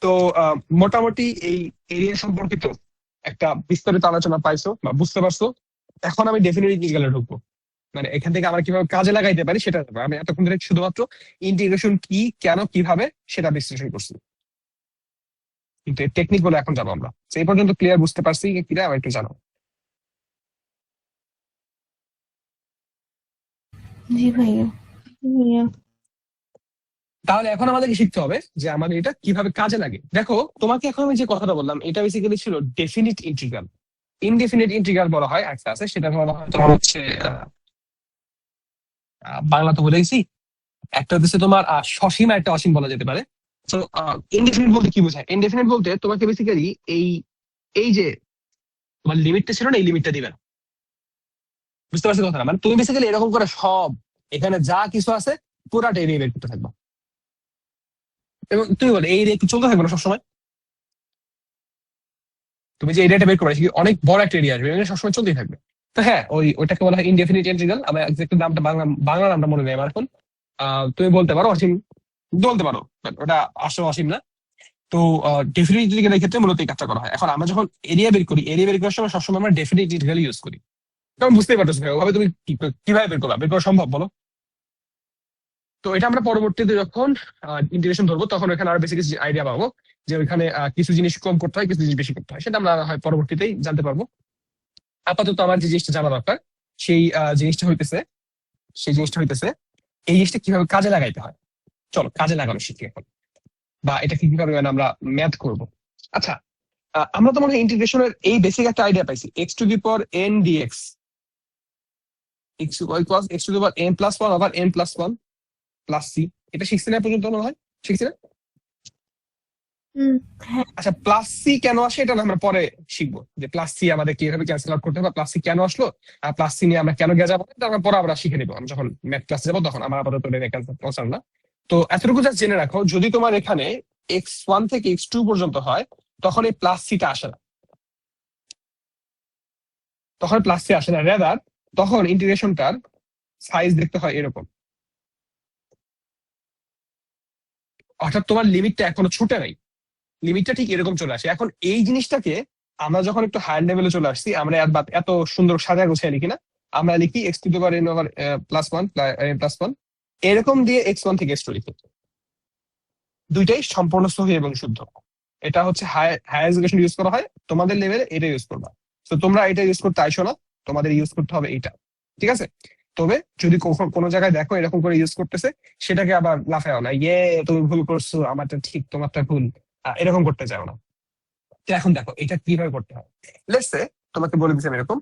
[SPEAKER 1] তো মোটামুটি এই এরিয়া সম্পর্কিত একটা বিস্তারিত আলোচনা পাইছো বা বুঝতে পারছো। এখন আমি ডেফিনেটলি গেলে ঢুকবো। মানে এখান থেকে আমরা কিভাবে কাজে লাগাইতে পারি সেটা জানবো। আমি এতক্ষণ ধরে শুধুমাত্র ইন্টিগ্রেশন কি, কেন, কিভাবে সেটা বিশ্লেষণ করছি, কিন্তু এর টেকনিক গুলো এখন জানো আমরা। সেই পর্যন্ত ক্লিয়ার বুঝতে পারছি কিনা আমার একটু জানো।
[SPEAKER 3] জি ভাইয়া।
[SPEAKER 2] ভাইয়া,
[SPEAKER 1] তাহলে এখন আমাদেরকে শিখতে হবে যে আমাদের এটা কিভাবে কাজে লাগে। দেখো তোমাকে এখন আমি যে কথাটা বললাম এটা বেসিক্যালি ছিল ডেফিনিট ইন্টিগ্রাল। ইনডেফিনিট ইন্টিগ্রাল বলা হয় একটা আছে, সেটা বলা হয় তোমার হচ্ছে বাংলা তো বলে গেছি, একটা হচ্ছে তোমার সসীম, একটা অসীম বলা যেতে পারে। তো ইনডেফিনিট বলতে কি বোঝায়? ইনডেফিনিট বলতে তোমাকে বেসিক্যালি এই এই যে তোমার লিমিটটা ছিল না, এই লিমিটটা দিবে না। বুঝতে পারছো কথাটা? মানে তুমি বেসিক্যালি এরকম করে সব এখানে যা কিছু আছে পুরাটা এরিয়া বের করতে থাকবা, এবং তুমি বলে এই এরিয়া কি চলতে থাকবে না সবসময়? তুমি যে এরিয়াটা বের করবে সেটা অনেক বড় একটা এরিয়া আসবে, এটা সবসময় চলতেই থাকবে। তো হ্যাঁ, ওইটাকে বলা হয় ইনডেফিনিট ইন্টিগ্রাল। আমার এক্সাক্ট নামটা বাংলা নামটা মনে নেই আমার এখন। তুমি বলতে পারো অসীম, বলতে পারো, but ওটা আসলে অসীম না। তো ডেফিনিট ইন্টিগ্রালের ক্ষেত্রে মূলত এই কাজটা করা হয়। এখন আমরা যখন এরিয়া বের করি, এরিয়া বের করার সময় সবসময় আমরা ডেফিনিট ইন্টিগ্রাল ইউজ করি, কারণ বুঝতেই পারছো ভাই, ওভাবে তুমি কিভাবে বের করবা? বের করা সম্ভব বলো? তো এটা আমরা পরবর্তীতে যখন ইন্টিগ্রেশন ধরবো তখন ওখানে আরো বেশি কিছু আইডিয়া পাবো, যে ওইখানে কিছু জিনিস কম করতে হয়, কিছু জিনিস বেশি করতে হয়, সেটা আমরা হয় পরবর্তীতেই জানতে পারবো। আপাতত আমার যে জিনিসটা জানা দরকার সেই জিনিসটা হইতেছে, এই জিনিসটা কিভাবে কাজে লাগাইতে হয়। চলো কাজে লাগানো শিখি এখন, বা এটাকে কিভাবে মানে আমরা ম্যাথ করব। আচ্ছা, আমরা তো মনে হয় ইন্টিগ্রেশনের এই বেসিক একটা আইডিয়া পাইছি, x to the power N dx x to the power N plus one আবার n plus one plus c. এটা শিখছি না পর্যন্ত মনে হয়? শিখছি না? আচ্ছা, প্লাস সি কেন আসে এটা না আমরা পরে শিখবো, যে প্লাস সি আমাদের কিভাবে ক্যান্সেল আউট করতে হবে, প্লাস সি কেন আসলো, আর প্লাস সি নিয়ে আমরা কেন যাবো, এটা আমরা পরে আমরা শিখে নেবো। আমরা যখন ম্যাথ ক্লাসে যাবো তখন। আমার আপাতত কনসার্ন না। তো এতটুকু জাস্ট জেনে রাখো, যদি তোমার এখানে x1 থেকে x2 পর্যন্ত হয় তখন এই প্লাস সিটা আসে না, তখন প্লাস সি আসে না, রেদার তখন ইন্টিগ্রেশনটার সাইজ দেখতে হয় এরকম। অর্থাৎ তোমার লিমিটটা এখনো ছুটে নাই, লিমিটটা ঠিক এরকম চলে আসে। এখন এই জিনিসটাকে আমরা যখন একটু হায়ার লেভেলে চলে আসছি, আমরা এত সুন্দর সাজা গোছায় লিখি না, আমরা লিখি x to the power N over plus one plus one, এরকম দিয়ে x1 থেকে x2 লিখি। দুইটাই সম্পূর্ণ সহি এবং শুদ্ধ। এটা হচ্ছে হায়ার এডুকেশন ইউজ করা হয়, তোমাদের লেভেলে এটা ইউজ করবা। তো তোমরা এটা ইউজ করতে আইসো না, তোমাদের ইউজ করতে হবে এইটা, ঠিক আছে? তবে যদি কোনো জায়গায় দেখো এরকম করে ইউজ করতেছে, সেটাকে আবার লাফাও না, তুমি ভুল করছো, আমারটা ঠিক তোমারটা ভুল, এরকম করতে চাও না। তো এখন দেখো এটা কিভাবে করতে হয়। লেটস সে তোমাকে বলে দিচ্ছি আমি এরকম,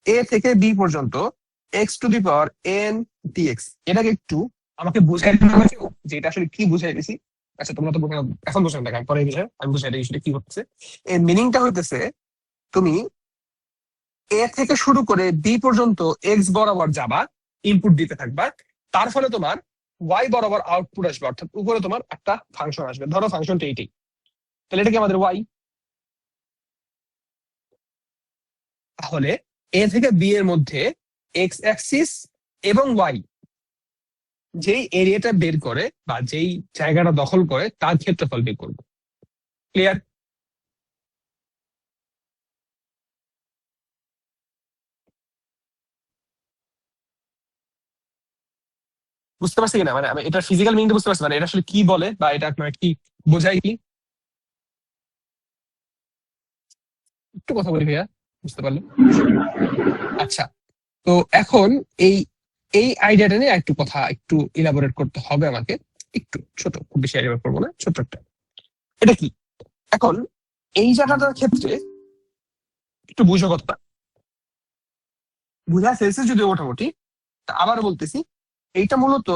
[SPEAKER 1] এ থেকে বি পর্যন্ত X to the power N D X, এটাকে একটু আমাকে বুঝাই দিতে হবে যে এটা আসলে কি বুঝাই দিছি। আচ্ছা তোমরা তো এখন বুঝে না, পরে বুঝে আমি বুঝাই দিই আসলে কি করতেছে। এর মিনিংটা হইতেছে, তুমি এ থেকে শুরু করে বি পর্যন্ত এক্স বরাবর যাবা, ইনপুট দিতে থাকবা, তার ফলে তোমার ওয়াই বরাবর আউটপুট আসবে, অর্থাৎ উপরে তোমার একটা ফাংশন আসবে। ধরো ফাংশনটা এইটাই, তাহলে এটা কি আমাদের ওয়াই। তাহলে এ থেকে বি এর মধ্যে এক্স অ্যাক্সিস এবং ওয়াই যেই এরিয়াটা বের করে বা যেই জায়গাটা দখল করে তার ক্ষেত্রফল বের করবো। ক্লিয়ার? বুঝতে পারছি কিনা? মানে আমি এটা ফিজিক্যাল মিনিংটা বুঝতে পারছি, মানে এটা আসলে কি বলে বা এটা মানে কি বোঝায় কি? একটু কথা বলি ভাইয়া, বুঝতে পারলে? আচ্ছা, তো এখন এই এই আইডিয়াটা নিয়ে একটু কথা একটু ইলাবোরেট করতে হবে আমাকে, একটু ছোট, খুব বেশি ইলাবোরেট করবো না, ছোট একটা। এটা কি এখন এই জায়গাটার ক্ষেত্রে একটু বুঝো কথা, বুঝা ফেলছে যদিও মোটামুটি। তা আবার বলতেছি, এইটা মূলত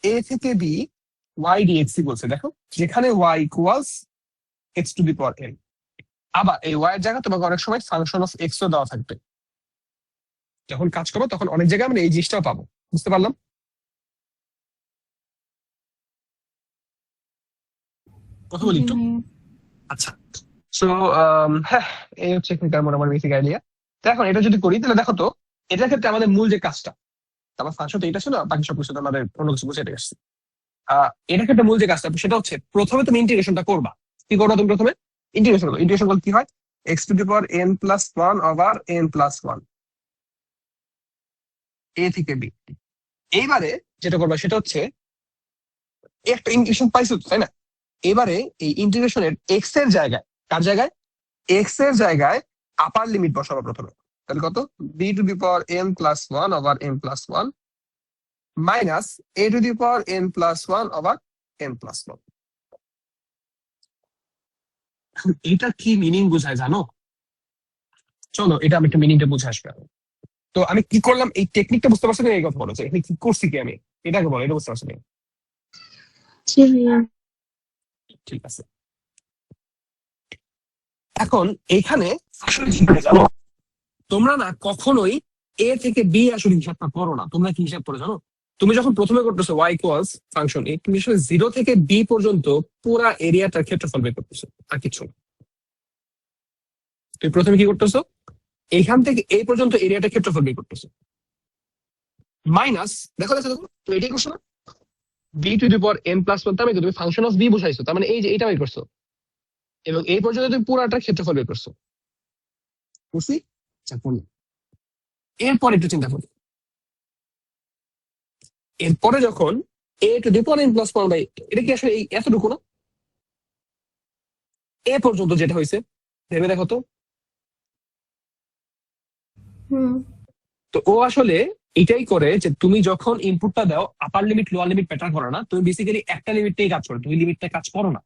[SPEAKER 1] এ থেকে বি ওয়াই ডিএক্সি বলছে। দেখো যেখানে Y equals X to the power N, আবার এই ওয়াই এর জায়গায় তোমাকে অনেক সময় ফাংশন অফ এক্স ও দেওয়া থাকবে। যখন কাজ করবো তখন অনেক জায়গায় আমরা এই জিনিসটাও পাবো। বুঝতে পারলাম? কথা বলি
[SPEAKER 3] জি
[SPEAKER 1] একটু।
[SPEAKER 3] ভাইয়া।
[SPEAKER 1] আচ্ছা, সো হ্যাঁ, এই হচ্ছে এখানকার মোটামুটি বেসিক আইডিয়া। তো এখন এটা যদি করি তাহলে দেখো তো, এটার ক্ষেত্রে আমাদের মূল যে কাজটা, আমার ফাংশন তো এটা ছিল, বাকি সব কিছু তো আমাদের অন্য কিছু বুঝে আসছে। এটার ক্ষেত্রে মূল যে কাজটা সেটা হচ্ছে, প্রথমে তুমি ইন্টিগ্রেশনটা করবা। কি করবা তুমি প্রথমে? ইন্টিগ্রেশন করো। ইন্টিগ্রেশন করলে কি হয়? X to the power N plus one over N plus one, a থেকে বি। এইবারে যেটা করবা সেটা হচ্ছে একটা ইন্টিগ্রেশন পাইছো তো, তাই না? এবারে এই ইন্টিগ্রেশনের এক্স এর জায়গায়, কার জায়গায়, এক্স এর জায়গায় আপার লিমিট বসাবো প্রথমে। তাহলে কত, B to the power N plus one over N plus one minus A to the power N plus one over N plus one. এটা কি মিনিং বোঝায় জানো? চলো এটা আমি একটা মিনিংটা বুঝে আসবে। তো আমি কি করলাম, এই টেকনিকটা বুঝতে পারছো না? এই কথা বলো যে এখানে কি করছি কি আমি, এটাকে বলো, এটা বুঝতে পারছো না?
[SPEAKER 2] জি ভাইয়া।
[SPEAKER 1] ঠিক আছে। এখন এইখানে আসলে কি করে জানো, তোমরা না কখনোই এ থেকে বি আসলে হিসাবটা করো না। তোমরা কি হিসাব করো জানো? তুমি যখন প্রথমে করতেছো ওয়াই ইকুয়ালস ফাংশন এ, তুমি আসলে 0 থেকে বি পর্যন্ত পুরা এরিয়াটার ক্ষেত্রফল বের করতেছো, আর কিছু না। তুমি প্রথমে কি করতেছো, এইখান থেকে এই পর্যন্ত এরিয়াটার ক্ষেত্রফল বের করতেছো, মাইনাস, দেখো দেখো দেখো, তো এটাই করছো না, B to the power N plus one, তার মানে তুমি ফাংশন অফ বি বসাইছো, তার মানে এই যে এটা বের করছো, এবং এই পর্যন্ত তুমি পুরাটার ক্ষেত্রফল বের করছো। বুঝছি? আচ্ছা, করলাম। এরপর একটু চিন্তা করি, এরপরে যখন a to the power N plus one by, এটা কি আসলে এই এতটুকু না? এ পর্যন্ত যেটা হয়েছে ভেবে দেখো তো।
[SPEAKER 3] হুম
[SPEAKER 1] তো ও আসলে এটাই করে যে তুমি যখন ইনপুটটা দাও আপার লিমিট লোয়ার লিমিট প্যাটার্ন করো না, তুমি বেসিক্যালি একটা লিমিটটাই কাজ করো, দুই লিমিটটা কাজ করো না।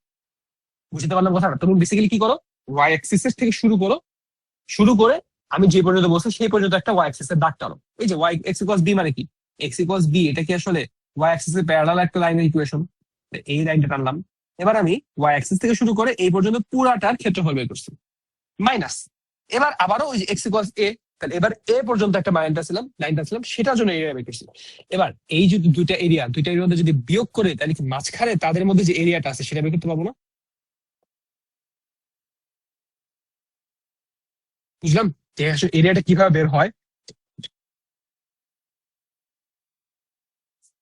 [SPEAKER 1] বুঝতে পারলাম কথাটা? তুমি বেসিক্যালি কি করো, ওয়াই অ্যাক্সিস থেকে শুরু করো, শুরু করে আমি যে পর্যন্ত বলছি সেই পর্যন্ত একটা ওয়াই অ্যাক্সিস এর দাগ টানো। এই যে ওয়াই এক্স ইকুয়ালস বি মানে কি, এক্স ইকুয়ালস বি, এটা কি আসলে ওয়াই অ্যাক্সিস এর প্যারালাল একটা লাইনের ইকুয়েশন। এই লাইনটা টানলাম। এবার আমি ওয়াই অ্যাক্সিস থেকে শুরু করে এই পর্যন্ত পুরাটার ক্ষেত্রফল বের করছি, মাইনাস। এবার আবারও ওই যে এক্স ইকুয়ালস এ, তাহলে এবার এ পর্যন্ত একটা লাইনটা ছিলাম সেটার জন্য এরিয়া বের করছি। এবার এই যদি দুইটা এরিয়ার মধ্যে যদি বিয়োগ করে, তাহলে কি মাঝখানে তাদের মধ্যে যে এরিয়াটা আছে সেটা বের করতে পারবো না? বুঝলাম যে আসলে এরিয়াটা কিভাবে বের হয়।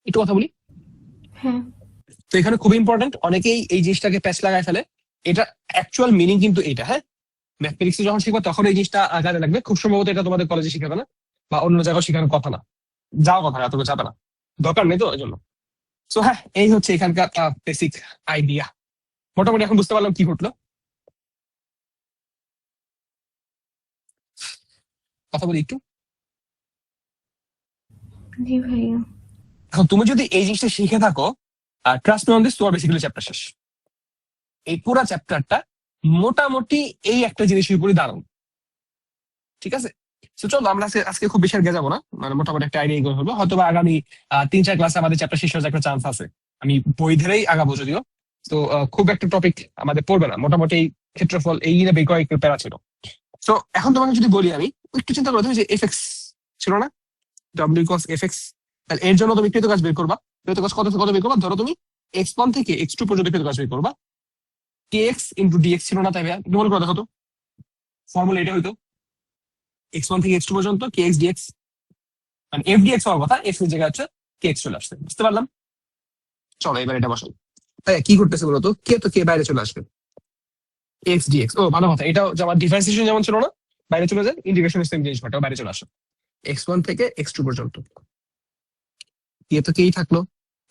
[SPEAKER 1] একটু কথা বলি।
[SPEAKER 3] হ্যাঁ
[SPEAKER 1] তো এখানে খুব ইম্পর্টেন্ট, অনেকেই এই জিনিসটাকে প্যাচ লাগায় ফেলে। এটা অ্যাকচুয়াল মিনিং কিন্তু এটা, হ্যাঁ। ম্যাথমেটিক্স যখন শিখবে তখন এই জিনিসটা কাজে লাগবে। খুব সম্ভবত এটা তোমাদের কলেজে শিখাবে না, বা অন্য জায়গায় শেখানোর কথা না, যাওয়ার কথা না, এতটুকু যাবে না, দরকার নেই তো ওই জন্য। সো হ্যাঁ, এই হচ্ছে এখানকার বেসিক আইডিয়া। মোটামুটি এখন বুঝতে পারলাম কি ঘটলো। কথা বলি একটু।
[SPEAKER 3] জি ভাইয়া।
[SPEAKER 1] এখন তুমি যদি এই জিনিসটা শিখে থাকো, ট্রাস্ট মি অন দিস, তোমার বেসিক্যালি চ্যাপ্টার শেষ। এই পুরা চ্যাপ্টারটা মোটামুটি এই একটা জিনিসের উপরই দাঁড়ানো, ঠিক আছে? তো চলো আমরা আজকে খুব বেশি আর গে যাবো না, মানে মোটামুটি একটা আইডিয়া করে হলো। হয়তো বা আগামী 3-4 ক্লাসে আমাদের চ্যাপ্টার শেষ হওয়ার একটা চান্স আছে। আমি বই ধরেই আগাবো যদিও। তো খুব একটা টপিক আমাদের পড়বে না, মোটামুটি এই ক্ষেত্রফল এই নিয়ে বের করা একটু প্যারা ছিল। তো এখন তোমাকে যদি বলি, আমি একটু চিন্তা করতে যে এফ এক্স ছিল না, ডব্লিউ কস এফ এক্স, তাহলে এর জন্য তুমি কৃত কাজ বের করবা। কৃত কাজ কত কত বের করবা, ধরো তুমি x1 থেকে x2 পর্যন্ত কৃত কাজ বের করবা। kx ইন্টু ডিএক্স ছিল না, তাই ভাইয়া? তুমি মনে করে দেখো তো, ফর্মুলা এটা হইতো x1 থেকে x2 পর্যন্ত kx dx, মানে এফ ডিএক্স হওয়ার কথা, এক্স এর জায়গায় হচ্ছে kx চলে আসছে। বুঝতে পারলাম? চলো এবার এটা বসাই। তাই কি করতেছে বলতো, কে তো কে বাইরে চলে আসবে, এক্স ডিএক্স। ও ভালো কথা, এটাও যেমন ডিফারেন্সিয়েশন যেমন ছিল না, বাইরে চলে যায়, ইন্টিগ্রেশন সেম জিনিস ঘটে, বাইরে চলে আসে। x1 থেকে x2 পর্যন্ত কে তো কেই থাকলো।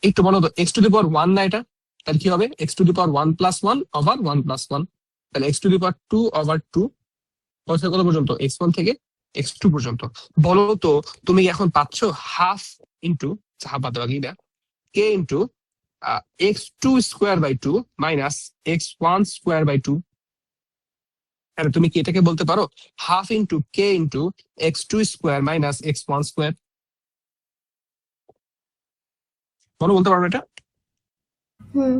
[SPEAKER 1] একটু বলো তো, এক্স টু দি পাওয়ার 1 না এটা? তাহলে কি হবে, x to the power 1 plus 1 over 1 plus 1। তাহলে x to the power 2 over 2 কত পর্যন্ত, x1 থেকে x2 পর্যন্ত। বলো তো তুমি এখন পাচ্ছ হাফ ইন্টু, হাফ বাদ দেওয়া গিয়ে k into x2 square by 2 minus x1 square by 2। আর তুমি কি এটাকে বলতে পারো half into k into x2 square minus x1 square? বলতে পারো এটা?
[SPEAKER 3] হুম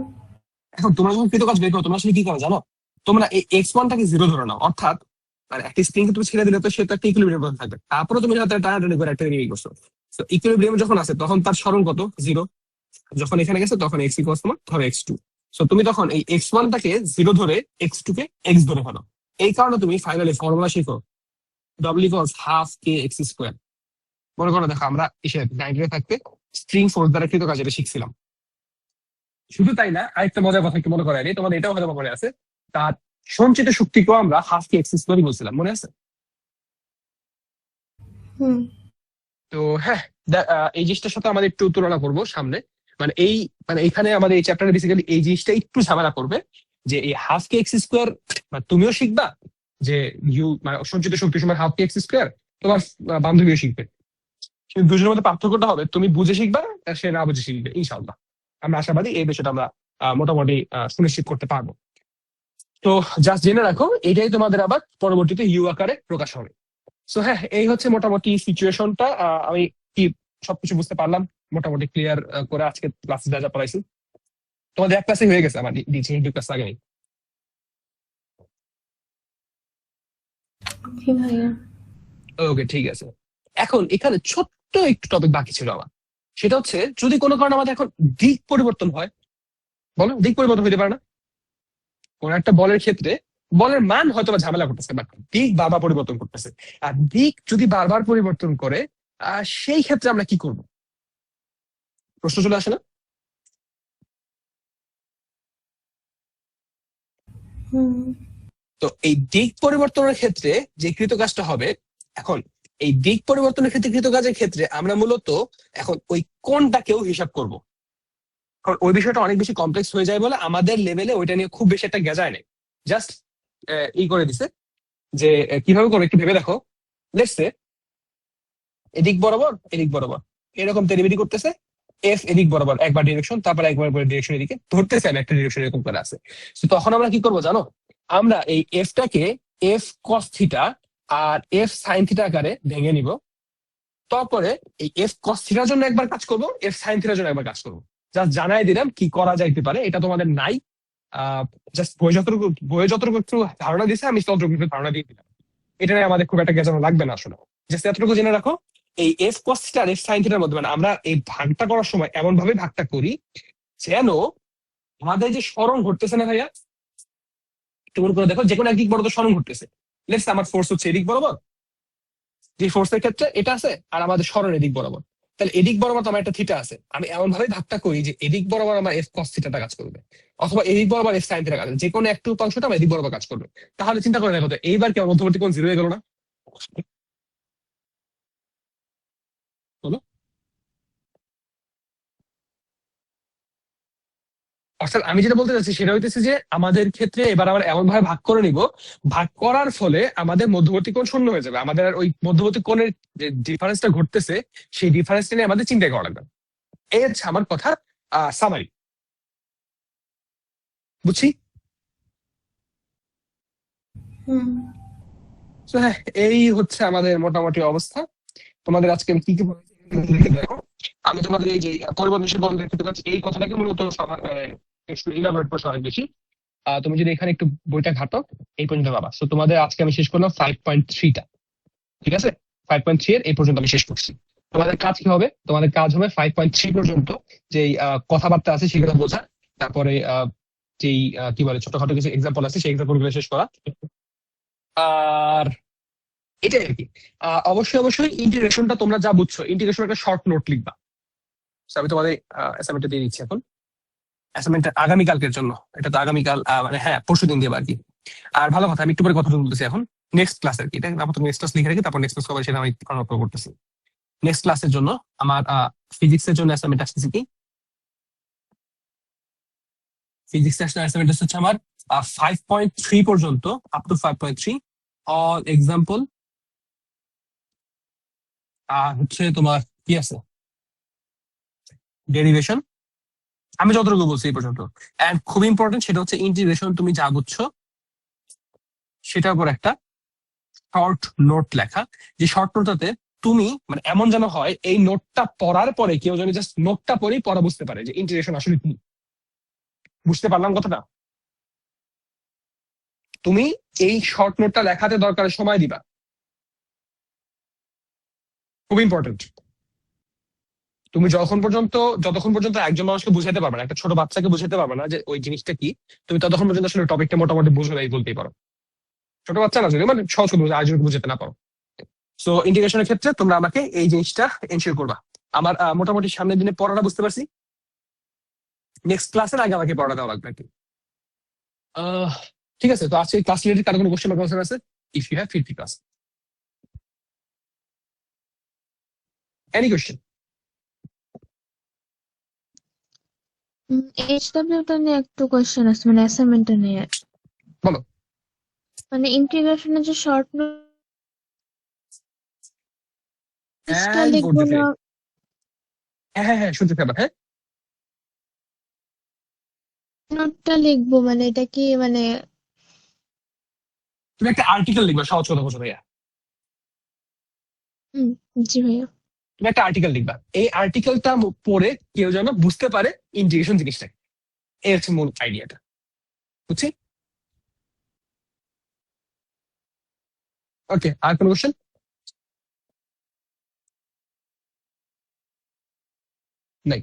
[SPEAKER 1] এখন তোমরা যখন কৃত কাজ বের করো, তোমরা আসলে কি করো জানো, তোমরা এই x1টাকে 0 ধরে নাও। অর্থাৎ মানে একটা স্প্রিং তুমি ছেড়ে দিলে তো সে তো একটা ইকুইলিব্রিয়াম থাকবে, তারপরে তুমি যাতে টানাটানি করে একটা নিয়ে করছো। তো ইকুইলিব্রিয়াম যখন আছে তখন তার সরণ কত, 0। যখন এখানে গেছে তখন x ইকুয়ালস তোমার ধরো x2। সো তুমি তখন এই x1টাকে 0 ধরে x2 কে x ধরে ফেলো। এই কারণে তুমি ফাইনালি ফর্মুলা শিখো, ডব্লিউ ইকুয়ালস হাফ কে এক্স স্কোয়ার। মনে করো দেখো, আমরা এসে 9 থাকতে স্ট্রিং ফোর্স দ্বারা কৃত কাজ এটা শিখছিলাম। শুধু তাই না, আরেকটা মজার কথা একটু মনে করাই নি, তোমাদের এটাও হয়তো মনে আছে, তার সঞ্চিত শক্তিকেও আমরা হাফ কে এক্স স্কোয়ারই বলছিলাম, মনে আছে?
[SPEAKER 3] হুম
[SPEAKER 1] তো হ্যাঁ, এই জিনিসটার সাথে আমাদের একটু তুলনা করবো সামনে। মানে এখানে আমাদের এই চ্যাপ্টারে বেসিক্যালি এই জিনিসটা একটু ঝামেলা করবে, যে এই হাফ কে এক্স স্কোয়ার তুমিও শিখবা, যে মানে সঞ্চিত শক্তি সমান হাফ কে এক্স স্কোয়ার, তোমার বান্ধবীও শিখবে। কিন্তু দুজনের মধ্যে পার্থক্যটা হবে তুমি বুঝে শিখবা আর সে না বুঝে শিখবে। ইনশাআল্লাহ আমরা আশাবাদী এই বিষয়টা আমরা মোটামুটি সুনিশ্চিত করতে পারবো। তো জাস্ট জেনে রাখো, এটাই তোমাদের আবার পরবর্তীতে ইউ আকারে প্রকাশ হবে। সো হ্যাঁ, এই হচ্ছে মোটামুটি সিচুয়েশনটা। আমি কি সবকিছু বুঝতে পারলাম মোটামুটি ক্লিয়ার করে আজকে ক্লাসে যা যা পড়াইছি? তোমাদের এক ক্লাসে হয়ে গেছে, আমার দিয়েছি 2 ক্লাস আগে।
[SPEAKER 3] জি ভাইয়া।
[SPEAKER 1] ওকে, ঠিক আছে। এখন এখানে ছোট্ট একটু টপিক বাকি ছিল আমার, সেটা হচ্ছে যদি কোনো কারণে আমাদের এখন দিক পরিবর্তন হয়, বলো দিক পরিবর্তন হইতে পারে না? কোন একটা বলের ক্ষেত্রে বলের মান হয়তো বা ঝামেলা করতেছে, বাট দিক বারবার পরিবর্তন করতেছে। আর দিক যদি বারবার পরিবর্তন করে, সেই ক্ষেত্রে আমরা কি করব? প্রশ্ন চলে আসে না?
[SPEAKER 3] হুম
[SPEAKER 1] তো এই দিক পরিবর্তনের ক্ষেত্রে যে কৃতকাজটা হবে, এখন এই দিক পরিবর্তনের ক্ষেত্রে কৃতকাজের ক্ষেত্রে আমরা মূলত এখন ওই কোণটাকেও হিসাব করব। কারণ ওই বিষয়টা অনেক বেশি কমপ্লেক্স হয়ে যায় বলে আমাদের লেভেলে ওইটা নিয়ে খুব বেশি একটা গেজায় নেই। জাস্ট করে দিছে যে কিভাবে করো একটু ভেবে দেখো। লেটস সে এদিক বরাবর এদিক বরাবর এরকম ডেরিভেটিভ করতেছে, এফ এদিক বরাবর একবার ডিরেকশন, তারপর একবার করে ডিরেকশন এদিকে ধরতেছে, আমি একটা ডিরেকশন এরকম করে আছে। তো তখন আমরা কি করবো জানো? আমরা এই এফটাকে এফ কস থিটা আর এফ সাইন থিটা আকারে ভেঙে নিব। তারপরে এই এফ কস থিটার জন্য একবার কাজ করব, এফ সাইন থিটার জন্য একবার কাজ করবো। জাস্ট জানাই দিলাম কি করা যাইতে পারে, এটা তোমাদের নাই। জাস্ট বই যতটুকু একটু ধারণা দিছে, আমি ততটুকু একটু ধারণা দিয়ে দিলাম। এটা নিয়ে আমাদের খুব একটা গেজানো লাগবে না আসলে। জাস্ট এতটুকু জেনে রাখো, এই এফ কস থিটা আর এফ সাইন থিটার মধ্যে মানে আমরা এই ভাগটা করার সময় এমন ভাবে ভাগটা করি যেন আমাদের যে স্মরণ ঘটতেছে না ভাইয়া, একটু মনে করে দেখো, যে কোনো একদিক বরাবর স্মরণ ঘটতেছে। লেটস আমার ফোর্স হচ্ছে এদিক বরাবর, যে ফোর্সের ক্ষেত্রে এটা আছে, আর আমাদের স্মরণ এদিক বরাবর। তাহলে এদিক বরাবর তো আমার একটা থিটা আছে, আমি এমন ভাবে ভাগটা করি যে এদিক বরাবর আমার এফ কস থিটাটা কাজ করবে, অথবা এদিক বরাবর এফ সাইন থিটা কাজ করবে, যে কোনো একটু উপাংশটা আমার এদিক বরাবর কাজ করবে। তাহলে চিন্তা করে দেখো তো, এইবার কি আমার মধ্যবর্তী কোণ 0 হয়ে গেল না? বলো। অর্থাৎ আমি যেটা বলতে চাচ্ছি সেটা হইতেছে যে আমাদের ক্ষেত্রে এবার আবার এমন ভাবে ভাগ করে নিব, ভাগ করার ফলে আমাদের মধ্যবর্তী কোণ শূন্য হয়ে যাবে। আমাদের আর ওই মধ্যবর্তী কোণের যে ডিফারেন্সটা ঘটতেছে সেই ডিফারেন্সটা নিয়ে আমাদের চিন্তা করা লাগবে। এই হচ্ছে আমার কথা সামারি। বুঝছি?
[SPEAKER 3] হুম
[SPEAKER 1] তো হ্যাঁ, এই হচ্ছে আমাদের মোটামুটি অবস্থা। তোমাদের আজকে আমি কি কি বলেছি দেখো। আমি তোমাদের এই যে পরিবর্তনশীল বন্ধের ক্ষেত্রে এই কথাটাকে মূলত একটু ইলাবোরেট করতে অনেক বেশি। তুমি যদি এখানে একটু বইটা ঘাটো এই পর্যন্ত পাবা। তো তোমাদের আজকে আমি শেষ করলাম 5.3টা, ঠিক আছে? 5.3 এর এই পর্যন্ত আমি শেষ করছি। তোমাদের কাজ কি হবে? তোমাদের কাজ হবে 5.3 পর্যন্ত যে কথাবার্তা আছে সেগুলো বোঝা, তারপরে যেই কি বলে ছোটখাটো কিছু এক্সাম্পল আছে সেই এক্সাম্পল গুলো শেষ করা। আর এটাই আর কি। অবশ্যই অবশ্যই ইন্টিগ্রেশনটা তোমরা যা বুঝছো, ইন্টিগ্রেশন একটা শর্ট নোট লিখবা। So, আমি তোমাদের অ্যাসাইনমেন্টটা দিয়ে দিচ্ছি এখন। অ্যাসাইনমেন্টটা আগামীকালকের জন্য, এটা তো আগামীকাল মানে হ্যাঁ পরশু দিন দিয়ে আর কি। আর ভালো কথা, আমি একটু পরে কথা বলতেছি এখন নেক্সট ক্লাস আর কি। এটা আপাতত নেক্সট ক্লাস লিখে রাখি, তারপর নেক্সট ক্লাস কবে সেটা আমি কনফার্ম করতেছি। নেক্সট ক্লাসের জন্য আমার ফিজিক্সের জন্য অ্যাসাইনমেন্ট আসতেছে কি, ফিজিক্স অ্যাসাইনমেন্ট হচ্ছে আমার 5.3 পর্যন্ত, আপ টু 5.3 অল এক্সাম্পল। আর হচ্ছে তোমার কি আছে, ডেরিভেশন। আমি যতটুকু বলছি এই পর্যন্ত। এন্ড খুব ইম্পর্টেন্ট সেটা হচ্ছে ইন্টিগ্রেশন তুমি যা বুঝছো সেটার উপর একটা শর্ট নোট লেখা। যে শর্ট নোটটাতে তুমি মানে এমন যেন হয় এই নোটটা পড়ার পরে কেউ যেন জাস্ট নোটটা পড়েই পড়া বুঝতে পারে যে ইন্টিগ্রেশন আসলে কি। বুঝতে পারলাম কথাটা? তুমি এই শর্ট নোটটা লেখাতে দরকার সময় দিবা, খুব ইম্পর্টেন্ট। তুমি যতক্ষণ পর্যন্ত একজন মানুষকে বুঝাতে পারবে না, একটা ছোট বাচ্চাকে বুঝাতে পারবে না যে ওই জিনিসটা কি, তুমি ততক্ষণ পর্যন্ত আসলে টপিকটা মোটামুটি বুঝবে নাই বলতেই পারো। ছোট বাচ্চা না যদি মানে সহজ করে আয়োজন বুঝাতে না পারো। সো ইন্টিগ্রেশনের ক্ষেত্রে তোমরা আমাকে এই জিনিসটা এনশিওর করবা। আমার মোটামুটি সামনের দিনে পড়াটা বুঝতে পারছি, নেক্সট ক্লাসের আগে আমাকে পড়া দেওয়া লাগবে আর কি। ঠিক আছে, তো আজকে ক্লাস রিলেটেড কারো কোনো কোশ্চেন বা কনসার্ন আছে? If you have feel free to ask any question.
[SPEAKER 2] এইচডব্লিউটা নিয়ে একটু কোয়েশ্চেন আছে, মানে অ্যাসাইনমেন্টটা নিয়ে।
[SPEAKER 1] বলো।
[SPEAKER 2] মানে ইন্টিগ্রেশনের যে শর্ট নোটসটা
[SPEAKER 1] হ্যাঁ
[SPEAKER 2] লিখবো
[SPEAKER 1] করতেছি।
[SPEAKER 2] না?
[SPEAKER 1] হ্যাঁ হ্যাঁ হ্যাঁ, শুনতেছি আবার, হ্যাঁ।
[SPEAKER 2] নোটটা লিখবো মানে এটা কি মানে?
[SPEAKER 1] তুমি একটা আর্টিকেল লিখবা, সহজ কথা বলছো ভাইয়া।
[SPEAKER 2] হুম, জি ভাইয়া।
[SPEAKER 1] তুমি একটা আর্টিকেল লিখবা, এই আর্টিকেলটা পড়ে কেউ যেন বুঝতে পারে ইন্টিগ্রেশন জিনিসটা কি। এই হচ্ছে মূল আইডিয়াটা, বুঝছি। ওকে, আর কোনো কোশ্চেন? নাই।